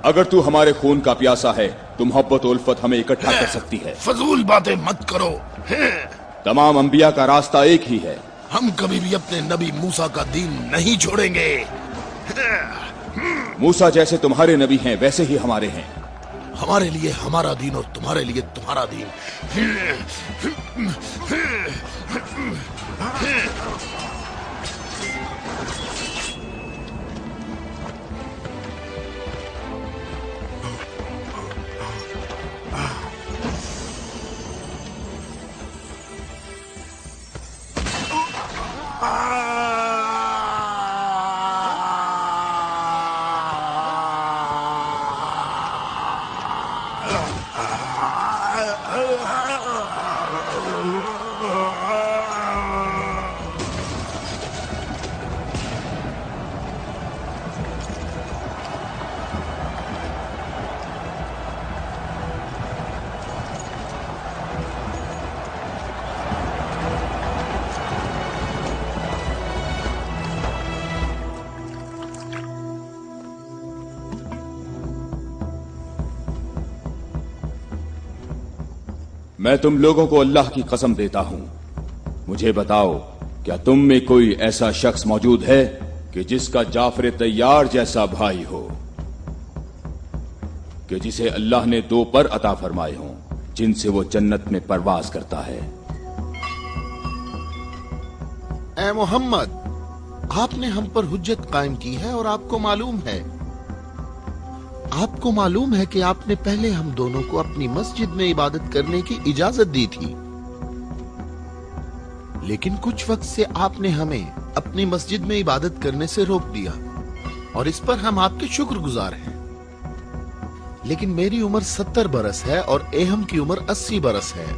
[SPEAKER 8] अगर तू हमारे खून का प्यासा है तो मोहब्बत उल्फत हमें इकट्ठा कर सकती है।
[SPEAKER 7] फजूल बातें मत करो।
[SPEAKER 8] तमाम अंबिया का रास्ता एक ही है।
[SPEAKER 7] हम कभी भी अपने नबी मूसा का दीन नहीं छोड़ेंगे।
[SPEAKER 8] मूसा जैसे तुम्हारे नबी हैं वैसे ही हमारे हैं।
[SPEAKER 7] हमारे लिए हमारा दीन और तुम्हारे लिए तुम्हारा दीन।
[SPEAKER 8] मैं तुम लोगों को अल्लाह की कसम देता हूं, मुझे बताओ क्या तुम में कोई ऐसा शख्स मौजूद है कि जिसका जाफर तैयार जैसा भाई हो, कि जिसे अल्लाह ने 2 पर अता फरमाए हों जिनसे वो जन्नत में परवाज करता है।
[SPEAKER 2] ए मोहम्मद, आपने हम पर हुज्जत कायम की है और आपको मालूम है कि आपने पहले हम दोनों को अपनी मस्जिद में इबादत करने की इजाजत दी थी, लेकिन कुछ वक्त से आपने हमें अपनी मस्जिद में इबादत करने से रोक दिया और इस पर हम आपके शुक्रगुजार हैं। लेकिन मेरी उम्र 70 बरस है और एहम की उम्र 80 बरस है।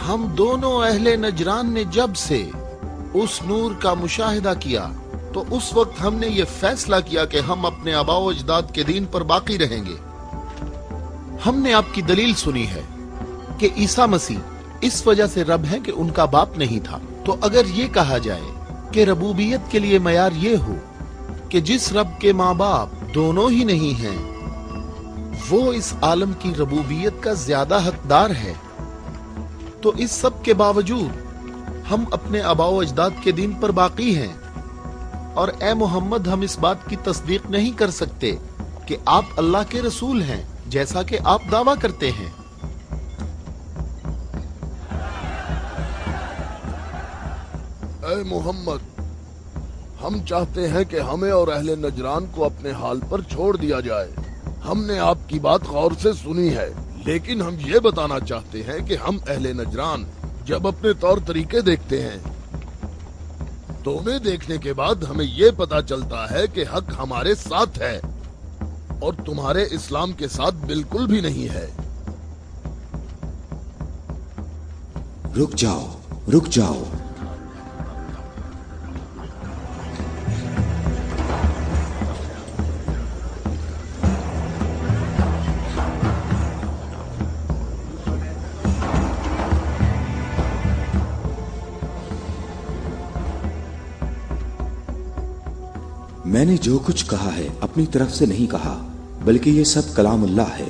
[SPEAKER 2] हम दोनों अहले नजरान ने जब से उस नूर का मुशाहिदा किया तो उस वक्त हमने ये फैसला किया कि हम अपने आबाओ अजदाद के दीन पर बाकी रहेंगे। हमने आपकी दलील सुनी है
[SPEAKER 1] कि ईसा मसीह इस वजह से रब हैं कि उनका बाप नहीं था। तो अगर ये कहा जाए कि रबूबियत के लिए मयार ये हो कि जिस रब के माँ बाप दोनों ही नहीं हैं, वो इस आलम की रबूबियत का ज्यादा हकदार है, तो इस सब के बावजूद हम अपने आबाओ अजदाद के दीन पर बाकी हैं। और ए मोहम्मद, हम इस बात की तस्दीक नहीं कर सकते कि आप अल्लाह के रसूल हैं, जैसा कि आप दावा करते हैं।
[SPEAKER 7] ए मोहम्मद, हम चाहते हैं कि हमें और अहले नजरान को अपने हाल पर छोड़ दिया जाए। हमने आपकी बात गौर से सुनी है, लेकिन हम ये बताना चाहते हैं कि हम अहले नजरान जब अपने तौर तरीके देखते हैं तो उन्हें देखने के बाद हमें ये पता चलता है कि हक हमारे साथ है और तुम्हारे इस्लाम के साथ बिल्कुल भी नहीं है।
[SPEAKER 5] रुक जाओ, रुक जाओ। मैंने जो कुछ कहा है अपनी तरफ से नहीं कहा, बल्कि ये सब कलामुल्लाह है।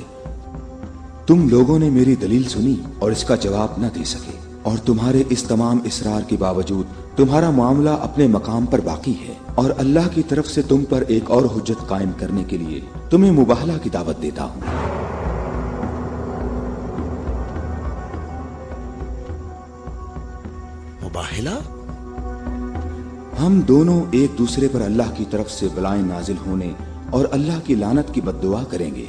[SPEAKER 5] तुम लोगों ने मेरी दलील सुनी और इसका जवाब न दे सके, और तुम्हारे इस तमाम इसरार के बावजूद तुम्हारा मामला अपने मकाम पर बाकी है। और अल्लाह की तरफ से तुम पर एक और हुज्जत कायम करने के लिए तुम्हें मुबाहला की दावत देता हूँ।
[SPEAKER 1] मुबाहला?
[SPEAKER 5] हम दोनों एक दूसरे पर अल्लाह की तरफ से बलाएं नाजिल होने और अल्लाह की लानत की बद्दुआ करेंगे।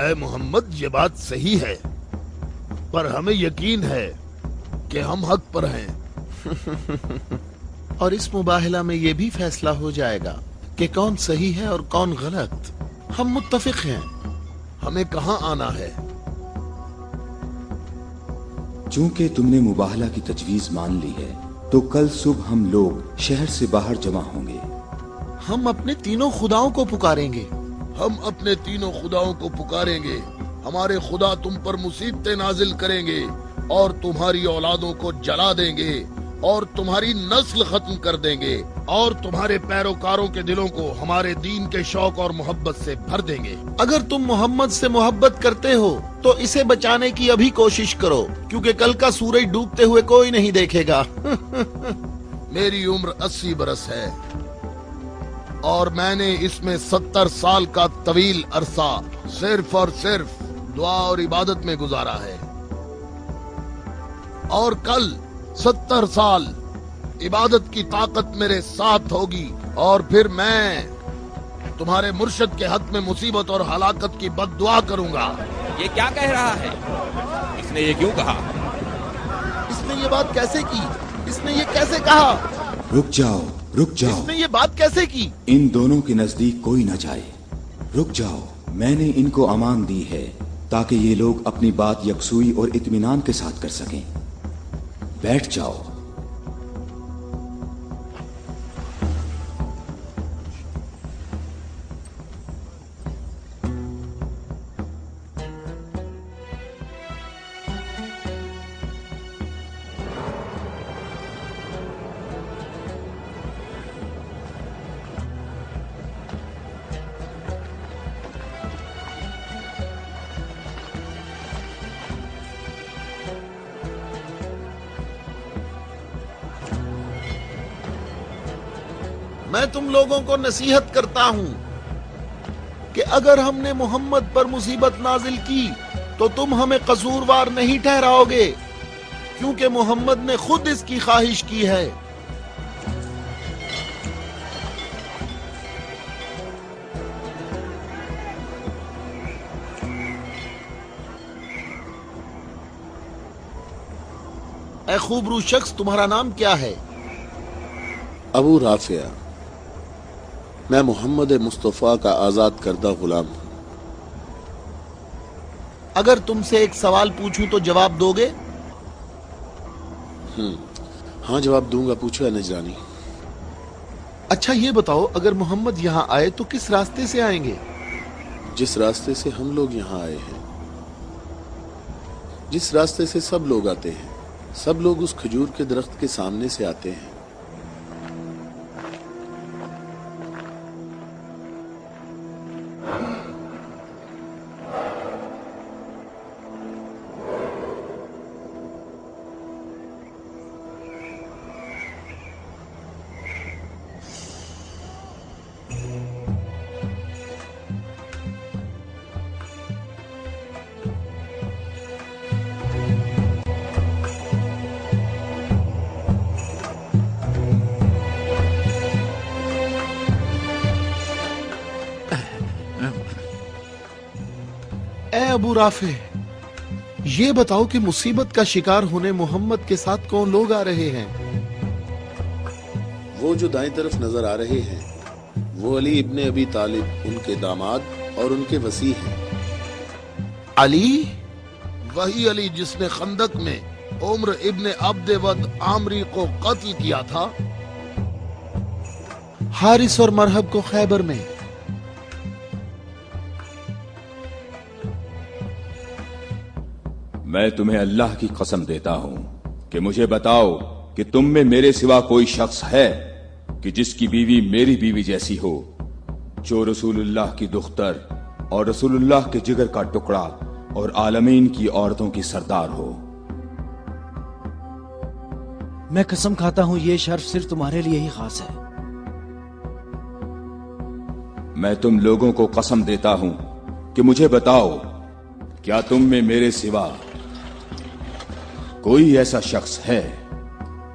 [SPEAKER 7] ए मोहम्मद, ये बात सही है, पर हमें यकीन है कि हम हक पर हैं।
[SPEAKER 1] और इस मुबाहला में ये भी फैसला हो जाएगा कि कौन सही है और कौन गलत। हम मुत्तफिक हैं।
[SPEAKER 7] हमें कहाँ आना है?
[SPEAKER 5] चूंकि तुमने मुबाहला की तजवीज मान ली है, तो कल सुबह हम लोग शहर से बाहर जमा होंगे।
[SPEAKER 1] हम अपने तीनों खुदाओं को पुकारेंगे।
[SPEAKER 7] हम अपने तीनों खुदाओं को पुकारेंगे। हमारे खुदा तुम पर मुसीबतें नाजिल करेंगे और तुम्हारी औलादों को जला देंगे और तुम्हारी नस्ल खत्म कर देंगे और तुम्हारे पैरोकारों के दिलों को हमारे दीन के शौक और मोहब्बत से भर देंगे।
[SPEAKER 1] अगर तुम मोहम्मद से मोहब्बत करते हो तो इसे बचाने की अभी कोशिश करो, क्योंकि कल का सूरज डूबते हुए कोई नहीं देखेगा।
[SPEAKER 7] मेरी उम्र 80 बरस है और मैंने इसमें 70 साल का तवील अरसा सिर्फ और सिर्फ दुआ और इबादत में गुजारा है, और कल 70 साल इबादत की ताकत मेरे साथ होगी और फिर मैं तुम्हारे मुर्शद के हक में मुसीबत और हलाकत की बद्दुआ करूंगा।
[SPEAKER 11] ये क्या कह रहा है? इसने ये क्यों कहा?
[SPEAKER 1] इसने ये बात कैसे की? इसने ये कैसे कहा?
[SPEAKER 5] रुक जाओ, रुक जाओ।
[SPEAKER 1] इसने ये बात कैसे की?
[SPEAKER 5] इन दोनों के नजदीक कोई न जाए। रुक जाओ, मैंने इनको अमान दी है ताकि ये लोग अपनी बात यकसुई और इत्मीनान के साथ कर सकें। बैठ जाओ।
[SPEAKER 1] मैं तुम लोगों को नसीहत करता हूं कि अगर हमने मोहम्मद पर मुसीबत नाजिल की तो तुम हमें कसूरवार नहीं ठहराओगे, क्योंकि मोहम्मद ने खुद इसकी ख्वाहिश की है। ए खूबरू शख्स, तुम्हारा नाम क्या है?
[SPEAKER 9] अबू राफिया। मैं मोहम्मद मुस्तफ़ा का आजाद करदा गुलाम हूँ। अगर तुमसे एक सवाल पूछूं तो जवाब दोगे?
[SPEAKER 13] हाँ जवाब दूंगा, पूछो नजरानी।
[SPEAKER 9] अच्छा ये बताओ, अगर मोहम्मद यहाँ आए तो किस रास्ते से आएंगे?
[SPEAKER 13] जिस रास्ते से हम लोग यहाँ आए हैं, जिस रास्ते से सब लोग आते हैं, सब लोग उस खजूर के दरख्त के सामने से आते हैं।
[SPEAKER 9] अबू राफे, ये बताओ कि मुसीबत का शिकार होने मोहम्मद के साथ कौन लोग आ रहे हैं?
[SPEAKER 13] वो जो दाएं तरफ नजर आ रहे हैं, वो अली इब्ने अबी तालिब, उनके दामाद और उनके वसी हैं।
[SPEAKER 9] अली?
[SPEAKER 1] वही अली जिसने खंदक में उम्र इब्ने अब्दवद आमरी को कत्ल किया था।
[SPEAKER 9] हारिस और मरहब को खैबर में।
[SPEAKER 8] मैं तुम्हें अल्लाह की कसम देता हूं कि मुझे बताओ कि तुम में मेरे सिवा कोई शख्स है कि जिसकी बीवी मेरी बीवी जैसी हो, जो रसूलुल्लाह की दुख्तर और रसूलुल्लाह के जिगर का टुकड़ा और आलमीन की औरतों की सरदार हो।
[SPEAKER 3] मैं कसम खाता हूं ये शर्फ सिर्फ तुम्हारे लिए ही खास है।
[SPEAKER 8] मैं तुम लोगों को कसम देता हूं कि मुझे बताओ, क्या तुम में मेरे सिवा कोई ऐसा शख्स है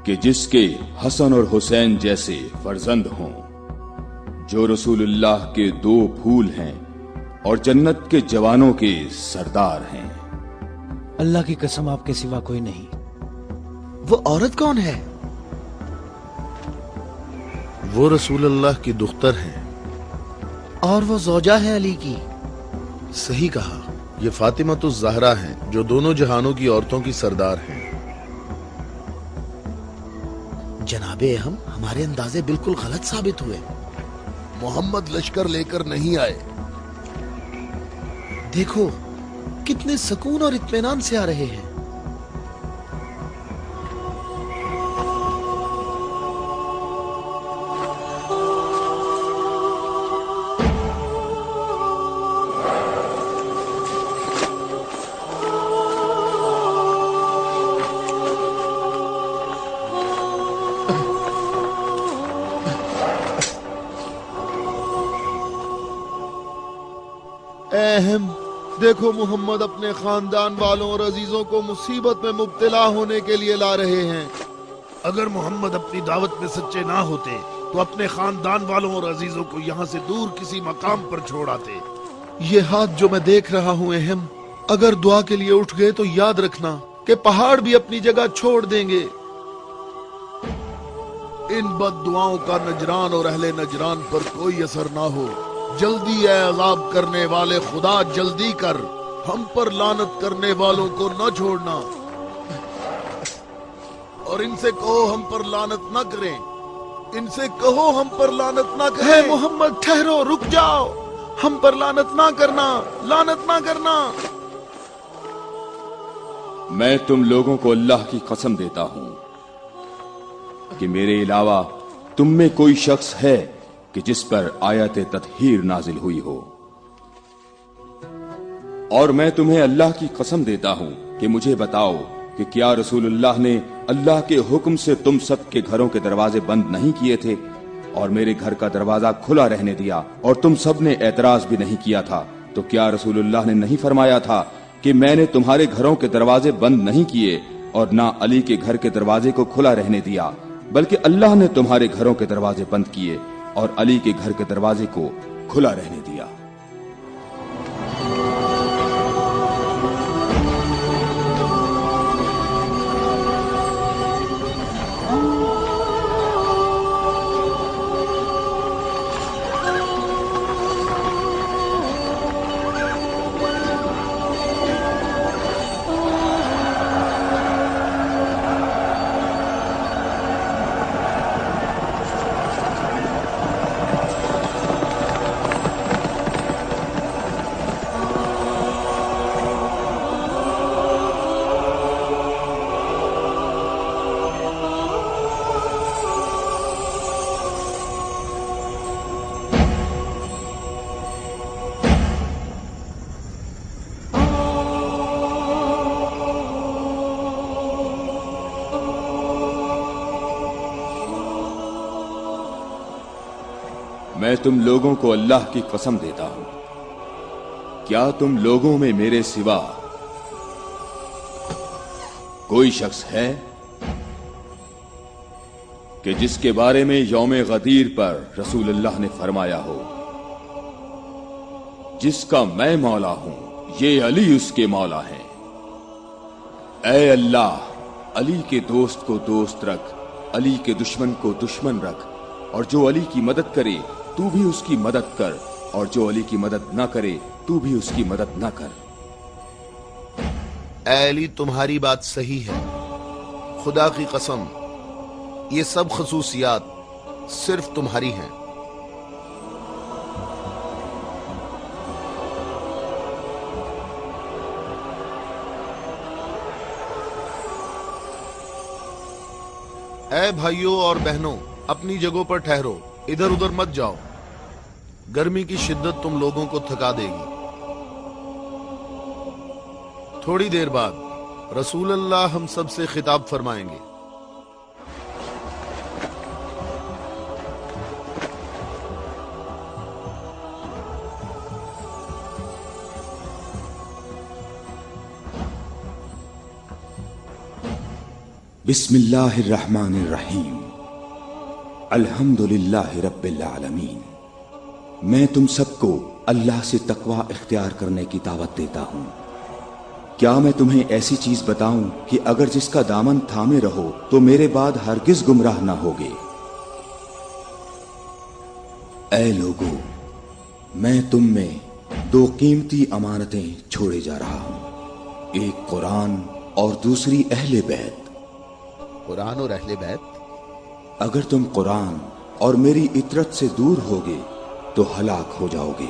[SPEAKER 8] कि जिसके हसन और हुसैन जैसे फर्जंद हों, जो रसूलुल्लाह के दो फूल हैं और जन्नत के जवानों के सरदार हैं?
[SPEAKER 3] अल्लाह की कसम आपके सिवा कोई नहीं।
[SPEAKER 9] वो औरत कौन है?
[SPEAKER 1] वो रसूलुल्लाह की दुख्तर हैं।
[SPEAKER 9] और वो ज़ौजा है अली की।
[SPEAKER 1] सही कहा, ये फातिमा ज़हरा हैं, जो दोनों जहानों की औरतों की सरदार हैं।
[SPEAKER 9] जनाबे अहम, हमारे अंदाजे बिल्कुल गलत साबित हुए।
[SPEAKER 1] मोहम्मद लश्कर लेकर नहीं आए।
[SPEAKER 9] देखो कितने सुकून और इत्मीनान से आ रहे हैं।
[SPEAKER 1] अहम, देखो मोहम्मद अपने खानदान वालों और अजीजों को मुसीबत में मुब्तला होने के लिए ला रहे हैं। अगर मोहम्मद अपनी दावत में सच्चे ना होते तो अपने खानदान वालों और अजीजों को यहाँ से दूर किसी मकाम पर छोड़ आते।
[SPEAKER 9] ये हाथ जो मैं देख रहा हूँ अहम, अगर दुआ के लिए उठ गए तो याद रखना कि पहाड़ भी अपनी जगह छोड़ देंगे।
[SPEAKER 1] इन बद दुआओं का नजरान और अहले नजरान पर कोई असर ना हो। जल्दी है अज़ाब करने वाले खुदा, जल्दी कर, हम पर लानत करने वालों को न छोड़ना। और इनसे कहो हम पर लानत न करें। इनसे कहो हम पर लानत न करें।
[SPEAKER 9] है मोहम्मद, ठहरो, रुक जाओ, हम पर लानत ना करना, लानत ना करना।
[SPEAKER 8] मैं तुम लोगों को अल्लाह की कसम देता हूं कि मेरे अलावा तुम में कोई शख्स है कि जिस पर आयत तत्हीर नाजिल हुई हो। और मैं तुम्हें अल्लाह की कसम देता हूं कि मुझे बताओ कि क्या रसूलुल्लाह ने अल्लाह के हुक्म से तुम सब के घरों के दरवाजे बंद नहीं किए थे और मेरे घर का दरवाजा खुला रहने दिया और तुम सब ने एतराज भी नहीं किया था? तो क्या रसूलुल्लाह ने नहीं फरमाया था कि मैंने तुम्हारे घरों के दरवाजे बंद नहीं किए और ना अली के घर के दरवाजे को खुला रहने दिया, बल्कि अल्लाह ने तुम्हारे घरों के दरवाजे बंद किए और अली के घर के दरवाजे को खुला रहने दिया। मैं तुम लोगों को अल्लाह की कसम देता हूं, क्या तुम लोगों में मेरे सिवा कोई शख्स है कि जिसके बारे में यौम गदीर पर रसूलुल्लाह ने फरमाया हो, जिसका मैं मौला हूं, ये अली उसके मौला हैं। ऐ अल्लाह, अली के दोस्त को दोस्त रख, अली के दुश्मन को दुश्मन रख, और जो अली की मदद करे तू भी उसकी मदद कर, और जो अली की मदद ना करे तू भी उसकी मदद ना कर।
[SPEAKER 13] ऐ अली, तुम्हारी बात सही है, खुदा की कसम ये सब खसूसियात सिर्फ तुम्हारी हैं। ऐ भाइयों और बहनों, अपनी जगहों पर ठहरो, इधर उधर मत जाओ, गर्मी की शिद्दत तुम लोगों को थका देगी। थोड़ी देर बाद रसूल अल्लाह हम सब से खिताब फरमाएंगे।
[SPEAKER 5] बिस्मिल्लाहिर्रहमानिर्रहीम, अल्हम्दुलिल्लाहि रब्बिल आलमीन। मैं तुम सबको अल्लाह से तकवा इख्तियार करने की दावत देता हूँ। क्या मैं तुम्हें ऐसी चीज बताऊं कि अगर जिसका दामन थामे रहो तो मेरे बाद हरगिज गुमराह ना होगे। ऐ लोगों, मैं तुम में दो कीमती अमानतें छोड़े जा रहा हूँ, एक कुरान और दूसरी अहले बैत।
[SPEAKER 2] कुरान और अहले बैत?
[SPEAKER 5] अगर तुम कुरान और मेरी इतरत से दूर होगे तो हलाक हो जाओगे।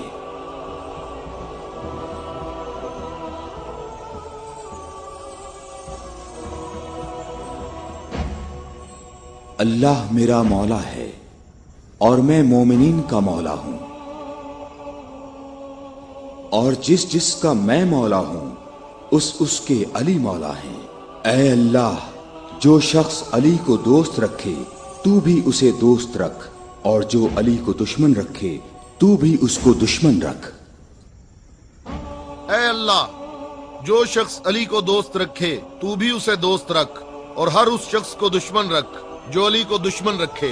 [SPEAKER 5] अल्लाह मेरा मौला है और मैं मोमिनीन का मौला हूं, और जिसका मैं मौला हूं उसके अली मौला हैं। ऐ अल्लाह, जो शख्स अली को दोस्त रखे तू भी उसे दोस्त रख, और जो अली को दुश्मन रखे तू भी उसको दुश्मन रख।
[SPEAKER 13] ऐ अल्लाह, जो शख्स अली को दोस्त रखे तू भी उसे दोस्त रख, और हर उस शख्स को दुश्मन रख जो अली को दुश्मन रखे।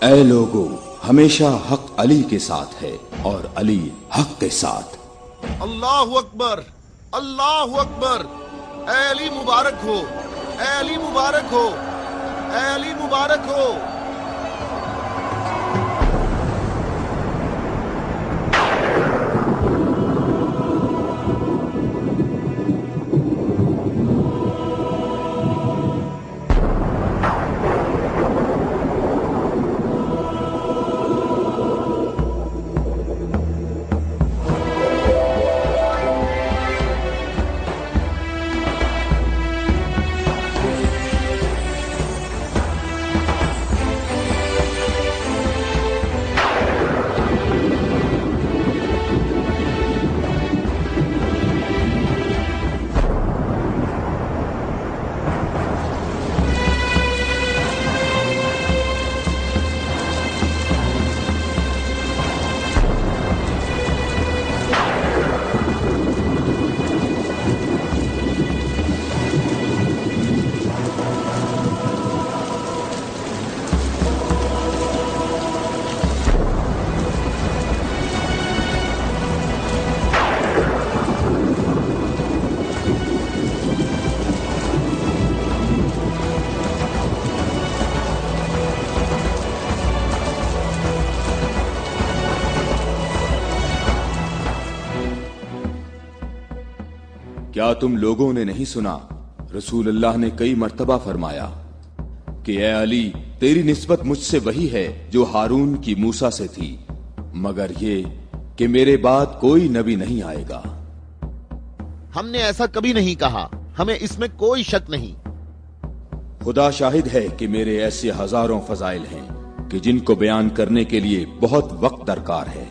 [SPEAKER 5] ऐ लोगों, हमेशा हक अली के साथ है और अली हक के साथ।
[SPEAKER 13] अल्लाहु अकबर, अल्लाहु अकबर। ऐ अली मुबारक हो, ऐ अली मुबारक हो, ऐ अली मुबारक हो।
[SPEAKER 8] क्या तुम लोगों ने नहीं सुना, रसूलुल्लाह ने कई मर्तबा फरमाया कि ऐ अली, तेरी निस्बत मुझसे वही है जो हारून की मूसा से थी, मगर ये कि मेरे बाद कोई नबी नहीं आएगा।
[SPEAKER 2] हमने ऐसा कभी नहीं कहा, हमें इसमें कोई शक नहीं।
[SPEAKER 8] खुदा शाहिद है कि मेरे ऐसे हजारों फजाइल हैं कि जिनको बयान करने के लिए बहुत वक्त दरकार है,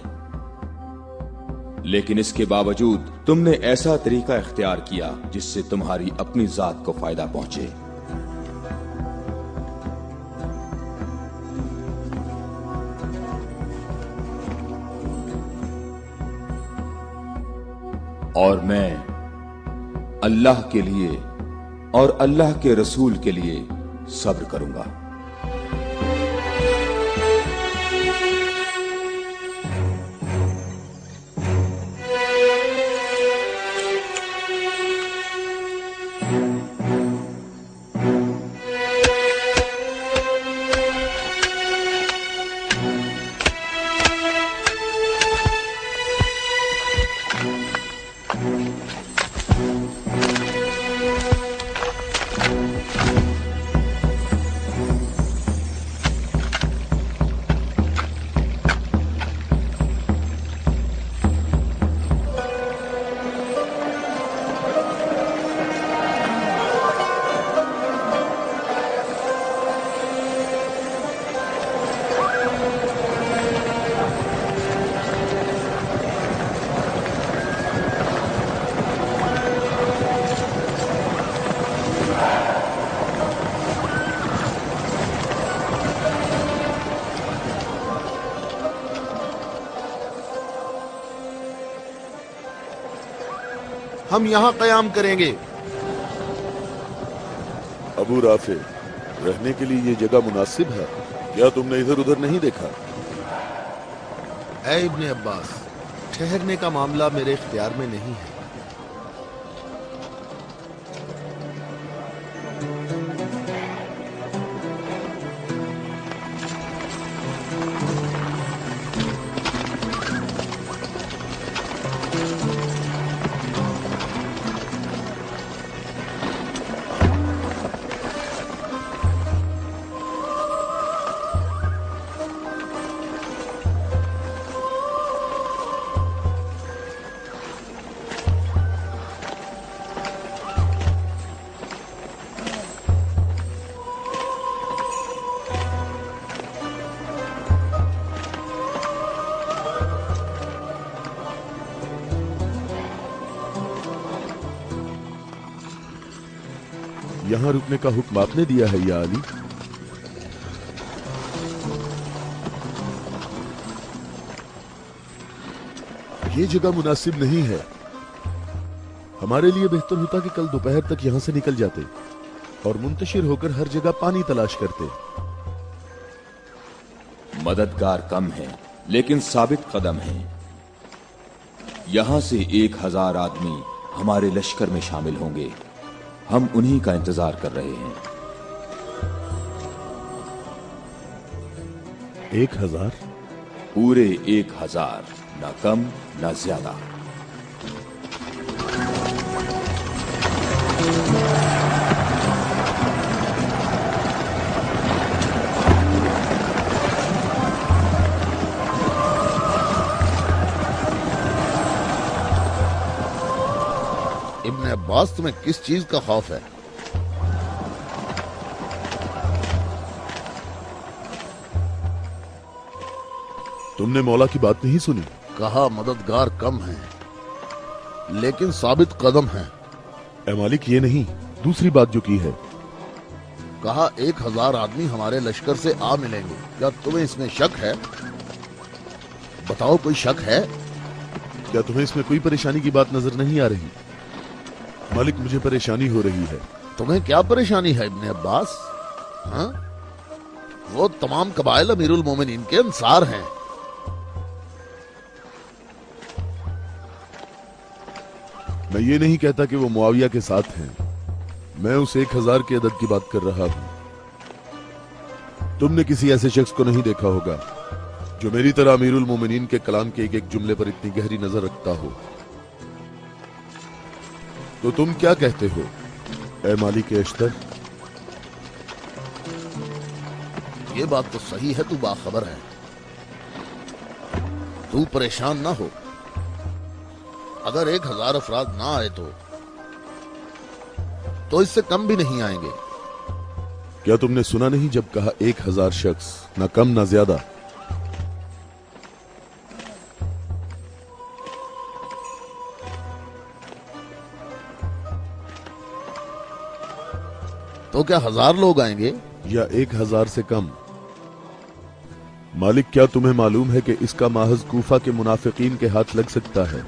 [SPEAKER 8] लेकिन इसके बावजूद तुमने ऐसा तरीका इख्तियार किया जिससे तुम्हारी अपनी जात को फायदा पहुंचे। और मैं अल्लाह के लिए और अल्लाह के रसूल के लिए सब्र करूंगा।
[SPEAKER 13] हम यहाँ कयाम करेंगे।
[SPEAKER 1] अबू राफे, रहने के लिए ये जगह मुनासिब है? क्या तुमने इधर उधर नहीं देखा?
[SPEAKER 13] ऐ इब्ने अब्बास, ठहरने का मामला मेरे इख्तियार में नहीं है।
[SPEAKER 1] यहाँ रुकने का हुक्म आपने दिया है या अली? ये जगह मुनासिब नहीं है। हमारे लिए बेहतर होता कि कल दोपहर तक यहां से निकल जाते और मुंतशिर होकर हर जगह पानी तलाश करते।
[SPEAKER 8] मददगार कम है लेकिन साबित कदम है। यहां से 1000 आदमी हमारे लश्कर में शामिल होंगे। हम उन्हीं का इंतजार कर रहे हैं।
[SPEAKER 1] 1000?
[SPEAKER 8] पूरे 1000, ना कम ना ज्यादा।
[SPEAKER 2] इब्ने अब्बास, तुम्हें किस चीज का खौफ है?
[SPEAKER 1] तुमने मौला की बात नहीं सुनी?
[SPEAKER 2] कहा मददगार कम है लेकिन साबित कदम है।
[SPEAKER 1] ए मालिक, ये नहीं, दूसरी बात जो की है।
[SPEAKER 2] कहा 1000 आदमी हमारे लश्कर से आ मिलेंगे। क्या तुम्हें इसमें शक है? बताओ, कोई शक है?
[SPEAKER 1] क्या तुम्हें इसमें कोई परेशानी की बात नजर नहीं आ रही? मालिक, मुझे परेशानी हो रही है।
[SPEAKER 2] तुम्हें क्या परेशानी है इब्ने अब्बास? हाँ? वो तमाम कबाइल अमीरुल मोमिनीन के अंसार हैं।
[SPEAKER 1] मैं ये नहीं कहता कि वो मुआविया के साथ हैं। मैं उस 1000 की अदद की बात कर रहा हूं। तुमने किसी ऐसे शख्स को नहीं देखा होगा जो मेरी तरह अमीरुल मोमिनीन के कलाम के एक एक जुमले पर इतनी गहरी नजर रखता हो। तो तुम क्या कहते हो ए मालिक अश्तर?
[SPEAKER 2] ये बात तो सही है, तू बाखबर है। तू परेशान ना हो। अगर 1000 अफराद ना आए तो इससे कम भी नहीं आएंगे।
[SPEAKER 1] क्या तुमने सुना नहीं जब कहा 1000 शख्स, ना कम ना ज्यादा?
[SPEAKER 2] तो क्या 1000 लोग आएंगे
[SPEAKER 1] या 1000 से कम? मालिक, क्या तुम्हें मालूम है कि इसका माहज कूफा के मुनाफिकीन के हाथ लग सकता है?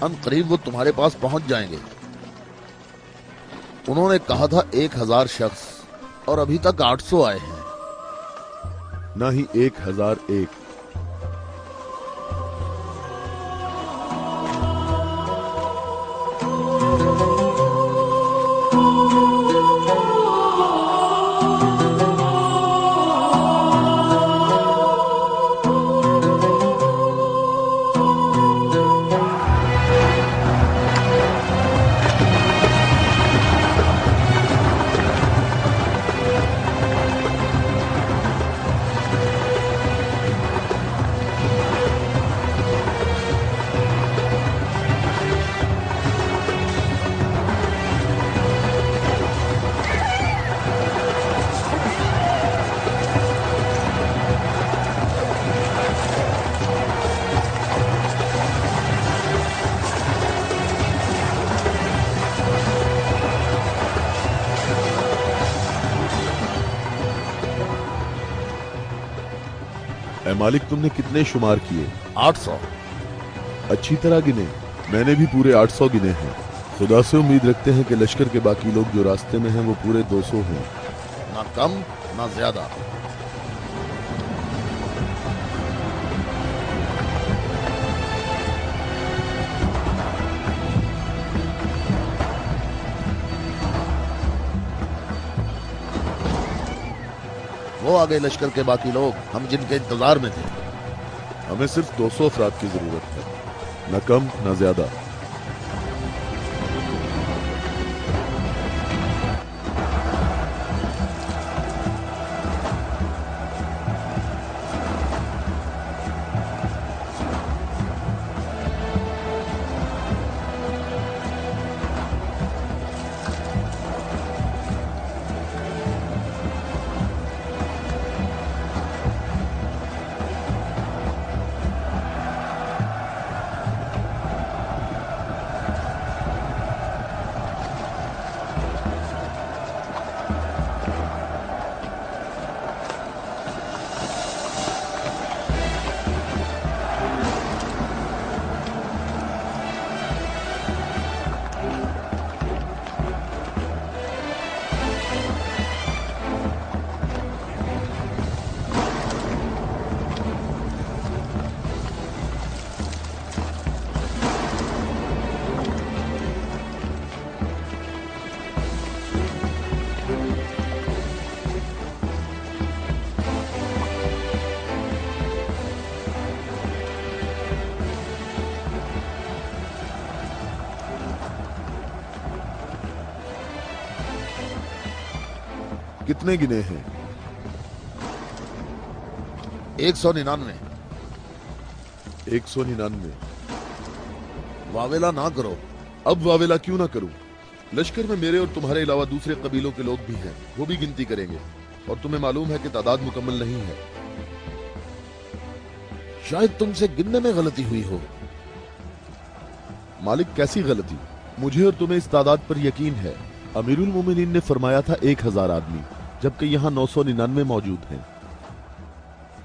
[SPEAKER 2] ان قریب وہ تمہارے پاس پہنچ جائیں گے۔ انہوں نے کہا تھا 1000 شخص اور ابھی تک 800 آئے ہیں۔
[SPEAKER 1] نہ ہی 1001۔ اے مالک، تم نے کتنے شمار کیے؟
[SPEAKER 2] 800۔
[SPEAKER 1] اچھی طرح گنے؟ میں نے بھی پورے 800 گنے ہیں۔ خدا سے امید رکھتے ہیں کہ لشکر کے باقی لوگ جو راستے میں ہیں وہ پورے 200 ہوں۔
[SPEAKER 2] نہ کم نہ زیادہ۔ وہ آگے لشکر کے باقی لوگ، ہم جن کے انتظار میں تھے۔
[SPEAKER 1] ہمیں صرف 200 افراد کی ضرورت ہے، نہ کم نہ زیادہ۔ کتنے گنے ہیں؟
[SPEAKER 2] 199۔
[SPEAKER 1] 199۔
[SPEAKER 2] واویلا نہ کرو۔
[SPEAKER 1] اب واویلا کیوں نہ کروں؟ لشکر میں میرے اور تمہارے علاوہ دوسرے قبیلوں کے لوگ بھی ہیں، وہ بھی گنتی کریں گے، اور تمہیں معلوم ہے کہ تعداد مکمل نہیں ہے۔
[SPEAKER 2] شاید تم سے گننے میں غلطی ہوئی ہو۔
[SPEAKER 1] مالک، کیسی غلطی؟ مجھے اور تمہیں اس تعداد پر یقین ہے۔ امیر المومنین نے فرمایا تھا 1000 آدمی، جبکہ یہاں 999 موجود ہیں۔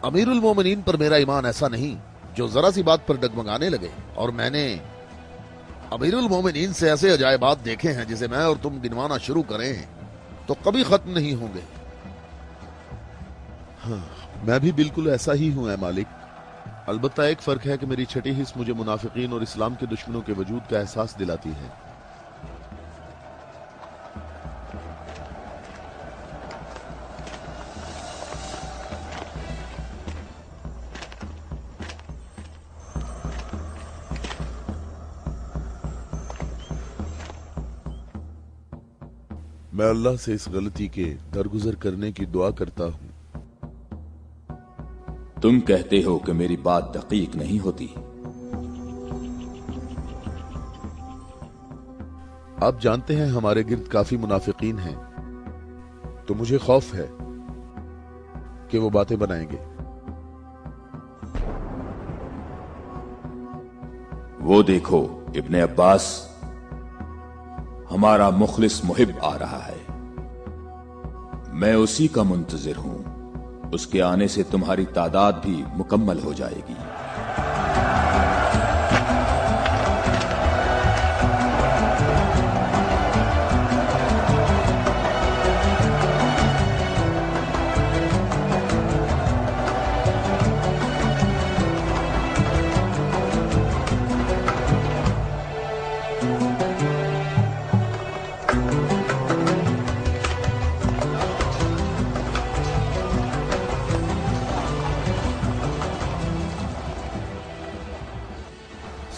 [SPEAKER 2] امیر المومنین پر میرا ایمان ایسا نہیں جو ذرا سی بات پر ڈگمگانے لگے، اور میں نے امیر المومنین سے ایسے عجائبات دیکھے ہیں جسے میں اور تم گنوانا شروع کریں تو کبھی ختم نہیں ہوں گے۔
[SPEAKER 1] ہاں، میں بھی بالکل ایسا ہی ہوں اے مالک۔ البتہ ایک فرق ہے کہ میری چھٹی حص مجھے منافقین اور اسلام کے دشمنوں کے وجود کا احساس دلاتی ہے۔ میں اللہ سے اس غلطی کے درگزر کرنے کی دعا کرتا ہوں۔
[SPEAKER 8] تم کہتے ہو کہ میری بات دقیق نہیں ہوتی۔
[SPEAKER 1] آپ جانتے ہیں ہمارے گرد کافی منافقین ہیں، تو مجھے خوف ہے کہ وہ باتیں بنائیں گے۔
[SPEAKER 8] وہ دیکھو ابن عباس، ہمارا مخلص محب آ رہا ہے، میں اسی کا منتظر ہوں۔ اس کے آنے سے تمہاری تعداد بھی مکمل ہو جائے گی۔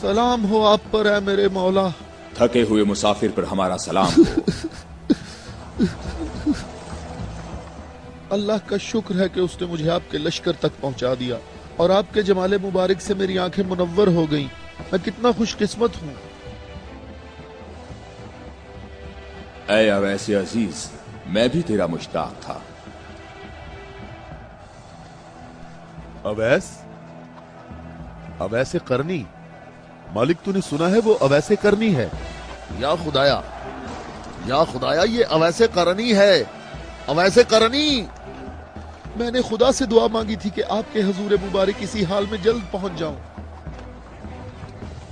[SPEAKER 9] सलाम हो आप पर है मेरे मौला।
[SPEAKER 8] थके हुए मुसाफिर पर हमारा सलाम हो।
[SPEAKER 9] अल्लाह का शुक्र है कि उसने मुझे आपके लश्कर तक पहुंचा दिया और आपके जमाले मुबारक से मेरी आंखें मुनव्वर हो गईं। मैं कितना खुशकिस्मत हूँ।
[SPEAKER 8] ऐ अवैसे अजीज, मैं भी तेरा मुश्ताक था।
[SPEAKER 1] अवैस? अवैसे करनी? मालिक तूने सुना है वो अवैसे करनी है?
[SPEAKER 2] या खुदाया ये अवैसे करनी है, अवैसे करनी।
[SPEAKER 9] मैंने खुदा से दुआ मांगी थी कि आपके हजूर मुबारक इसी हाल में जल्द पहुंच जाऊं।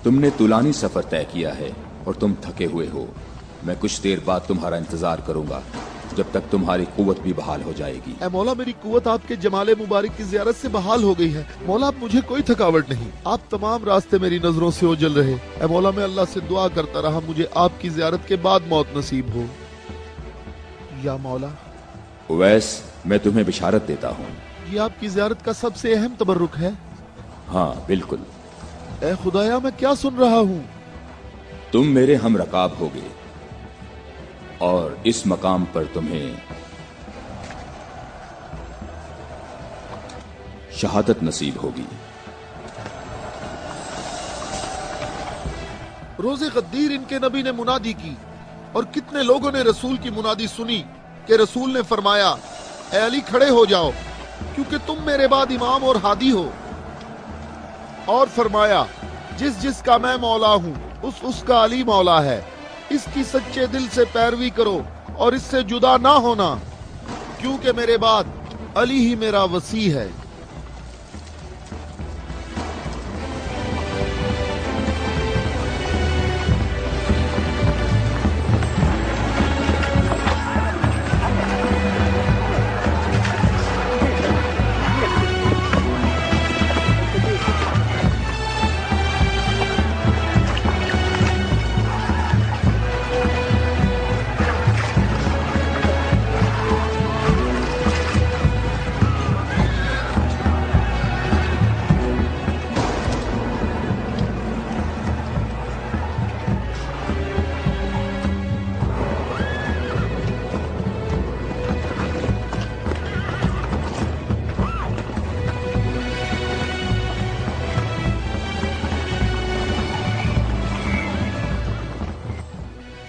[SPEAKER 8] तुमने तुलानी सफर तय किया है और तुम थके हुए हो। मैं कुछ देर बाद तुम्हारा इंतजार करूंगा जब तक तुम्हारी कुव्वत भी बहाल हो जाएगी।
[SPEAKER 9] ऐ मौला, मेरी कुव्वत आपके जमाले मुबारक की ज़ियारत से बहाल हो गई है। मौला, अब मुझे कोई थकावट नहीं। आप तमाम रास्ते मेरी नजरों से ओझल रहे। ऐ मौला, मैं अल्लाह से दुआ करता रहा मुझे आपकी ज़ियारत के बाद मौत नसीब हो। या मौला।
[SPEAKER 8] उवैस, मैं तुम्हें बिशारत देता हूँ।
[SPEAKER 9] ये आपकी ज़ियारत का सबसे अहम तबर्रुक है।
[SPEAKER 8] हाँ बिल्कुल।
[SPEAKER 9] ऐ खुदाया, मैं क्या सुन रहा हूँ?
[SPEAKER 8] तुम मेरे हम रकाब होगे और इस मकाम पर तुम्हें शहादत नसीब होगी।
[SPEAKER 9] रोज़े गद्दीर इनके नबी ने मुनादी की और कितने लोगों ने रसूल की मुनादी सुनी कि रसूल ने फरमाया, ऐ अली खड़े हो जाओ क्योंकि तुम मेरे बाद इमाम और हादी हो। और फरमाया, जिसका मैं मौला हूँ उसका अली मौला है। इसकी सच्चे दिल से पैरवी करो और इससे जुदा ना होना, क्योंकि मेरे बाद अली ही मेरा वसी है।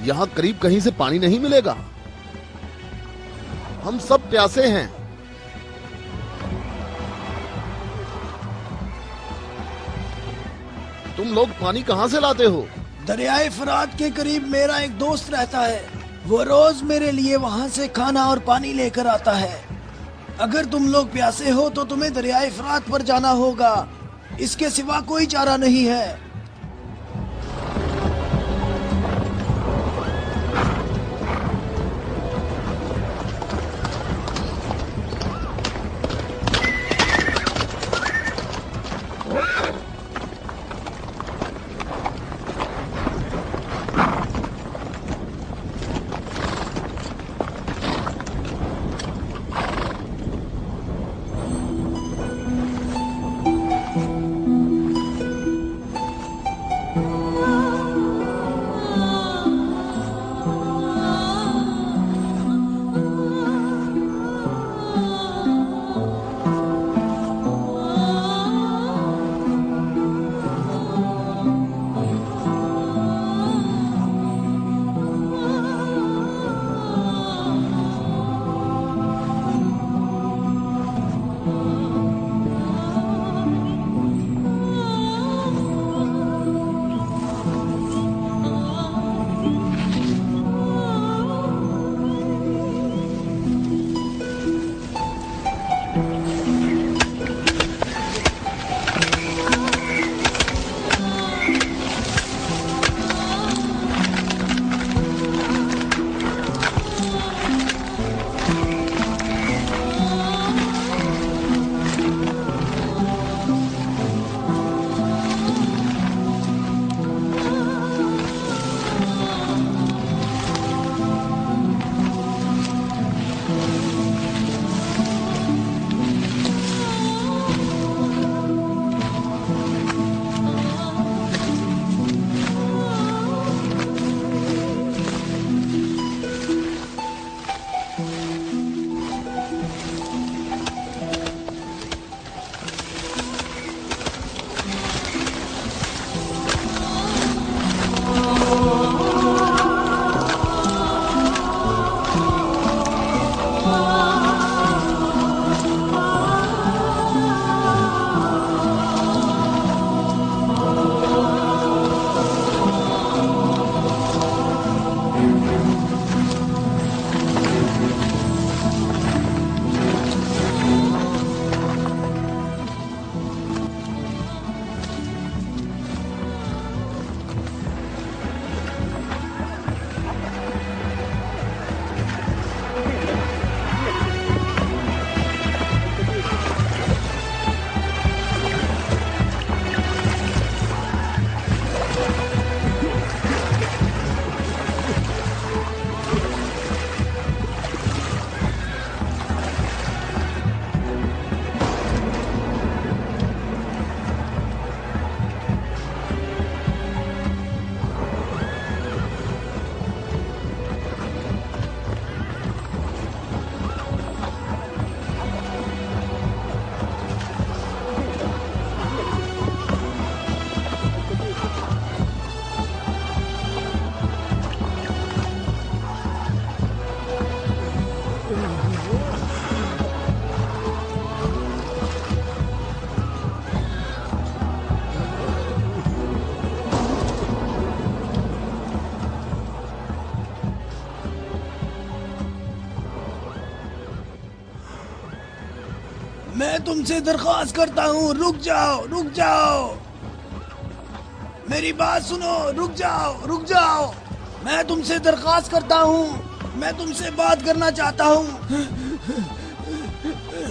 [SPEAKER 2] यहाँ करीब कहीं से पानी नहीं मिलेगा। हम सब प्यासे हैं। तुम लोग पानी कहाँ से लाते हो?
[SPEAKER 3] दरियाए फरात के करीब मेरा एक दोस्त रहता है। वो रोज मेरे लिए वहाँ से खाना और पानी लेकर आता है। अगर तुम लोग प्यासे हो तो तुम्हें दरियाए फरात पर जाना होगा। इसके सिवा कोई चारा नहीं है। میں تم سے درخواست کرتا ہوں، رک جاؤ، رک جاؤ، میری بات سنو، رک جاؤ، رک جاؤ، میں تم سے درخواست کرتا ہوں، میں تم سے بات کرنا چاہتا ہوں،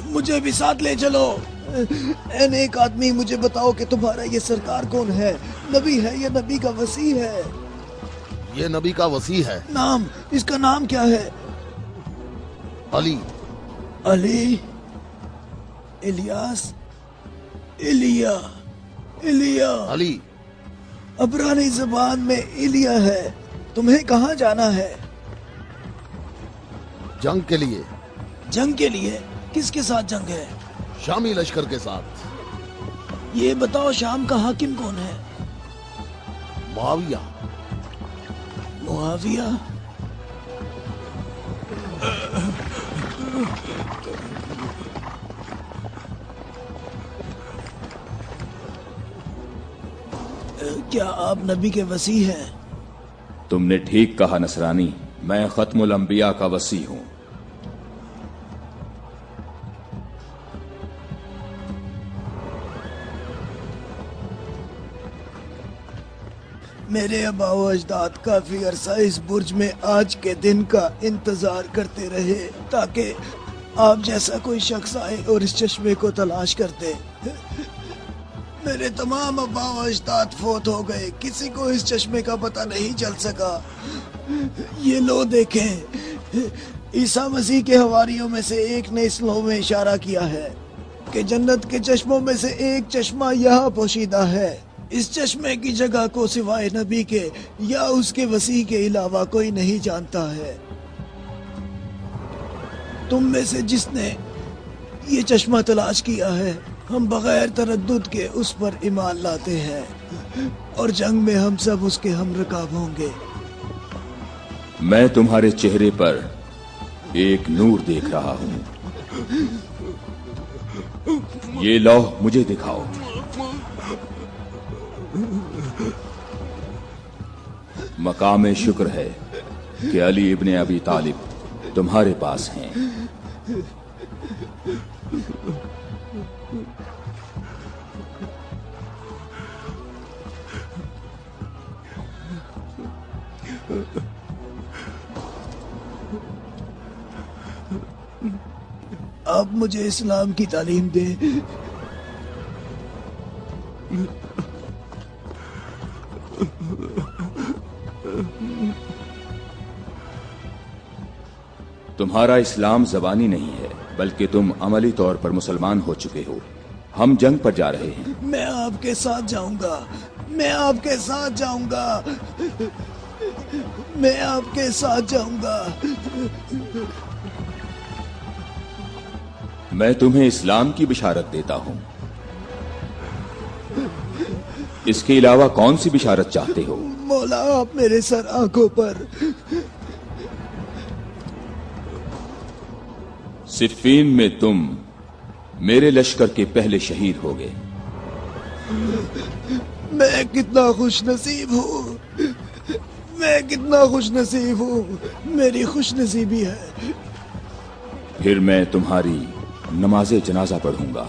[SPEAKER 3] مجھے بھی ساتھ لے چلو۔ اے نیک آدمی، مجھے بتاؤ کہ تمہارا یہ سرکار کون ہے؟ نبی ہے یا نبی کا وصی ہے؟
[SPEAKER 13] یہ نبی کا وصی ہے۔
[SPEAKER 3] نام، اس کا نام کیا ہے؟
[SPEAKER 13] علی۔
[SPEAKER 3] علی، الیاس، ایلیا، ایلیا۔
[SPEAKER 13] علی۔
[SPEAKER 3] عبرانی زبان میں ایلیا ہے۔ تمہیں کہاں جانا ہے؟
[SPEAKER 13] جنگ کے لیے۔
[SPEAKER 3] جنگ کے لیے؟ کس کے ساتھ جنگ ہے؟
[SPEAKER 13] شامی لشکر کے ساتھ۔
[SPEAKER 3] یہ بتاؤ شام کا حاکم کون ہے؟
[SPEAKER 13] معاویہ۔
[SPEAKER 3] معاویہ؟ کیا آپ نبی کے وصی ہیں؟
[SPEAKER 8] تم نے ٹھیک کہا نصرانی، میں ختم الانبیاء کا وصی ہوں۔
[SPEAKER 3] میرے آبا و اجداد کافی عرصہ اس برج میں آج کے دن کا انتظار کرتے رہے تاکہ آپ جیسا کوئی شخص آئے اور اس چشمے کو تلاش کر دے۔ میرے تمام آبا و اجداد فوت ہو گئے، کسی کو اس چشمے کا پتہ نہیں چل سکا۔ یہ لو دیکھیں، عیسیٰ مسیح کے حواریوں میں سے ایک نے اس لو میں اشارہ کیا ہے کہ جنت کے چشموں میں سے ایک چشمہ یہاں پوشیدہ ہے۔ اس چشمے کی جگہ کو سوائے نبی کے یا اس کے وصی کے علاوہ کوئی نہیں جانتا ہے۔ تم میں سے جس نے یہ چشمہ تلاش کیا ہے، ہم بغیر تردد کے اس پر ایمان لاتے ہیں اور جنگ میں ہم سب اس کے ہم رکاب ہوں گے۔
[SPEAKER 8] میں تمہارے چہرے پر ایک نور دیکھ رہا ہوں، یہ لوح مجھے دکھاؤ۔ مقام شکر ہے کہ علی ابن ابی طالب تمہارے پاس ہیں۔
[SPEAKER 3] آپ مجھے اسلام کی تعلیم دیں۔
[SPEAKER 8] تمہارا اسلام زبانی نہیں ہے بلکہ تم عملی طور پر مسلمان ہو چکے ہو۔ ہم جنگ پر جا رہے ہیں۔
[SPEAKER 3] میں آپ کے ساتھ جاؤں گا، میں آپ کے ساتھ جاؤں گا، میں آپ کے ساتھ جاؤں گا۔
[SPEAKER 8] میں تمہیں اسلام کی بشارت دیتا ہوں، اس کے علاوہ کون سی بشارت چاہتے ہو؟
[SPEAKER 3] مولا، آپ میرے سر آنکھوں پر۔
[SPEAKER 8] صفین میں تم میرے لشکر کے پہلے شہید ہو گئے۔
[SPEAKER 3] میں کتنا خوش نصیب ہوں، میں کتنا خوش نصیب ہوں، میری خوش نصیبی ہے۔
[SPEAKER 8] پھر میں تمہاری نماز جنازہ پڑھوں گا۔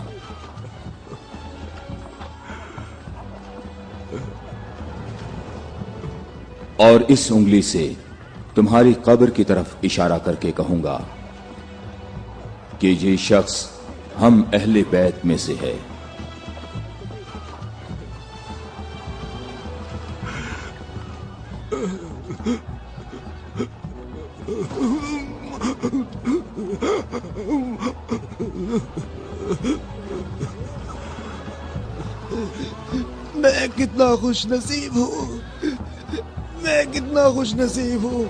[SPEAKER 8] اور اس انگلی سے تمہاری قبر کی طرف اشارہ کر کے کہوں گا کہ یہ شخص ہم اہل بیت میں سے ہے۔
[SPEAKER 3] میں کتنا خوش نصیب ہوں، میں کتنا خوش نصیب ہوں۔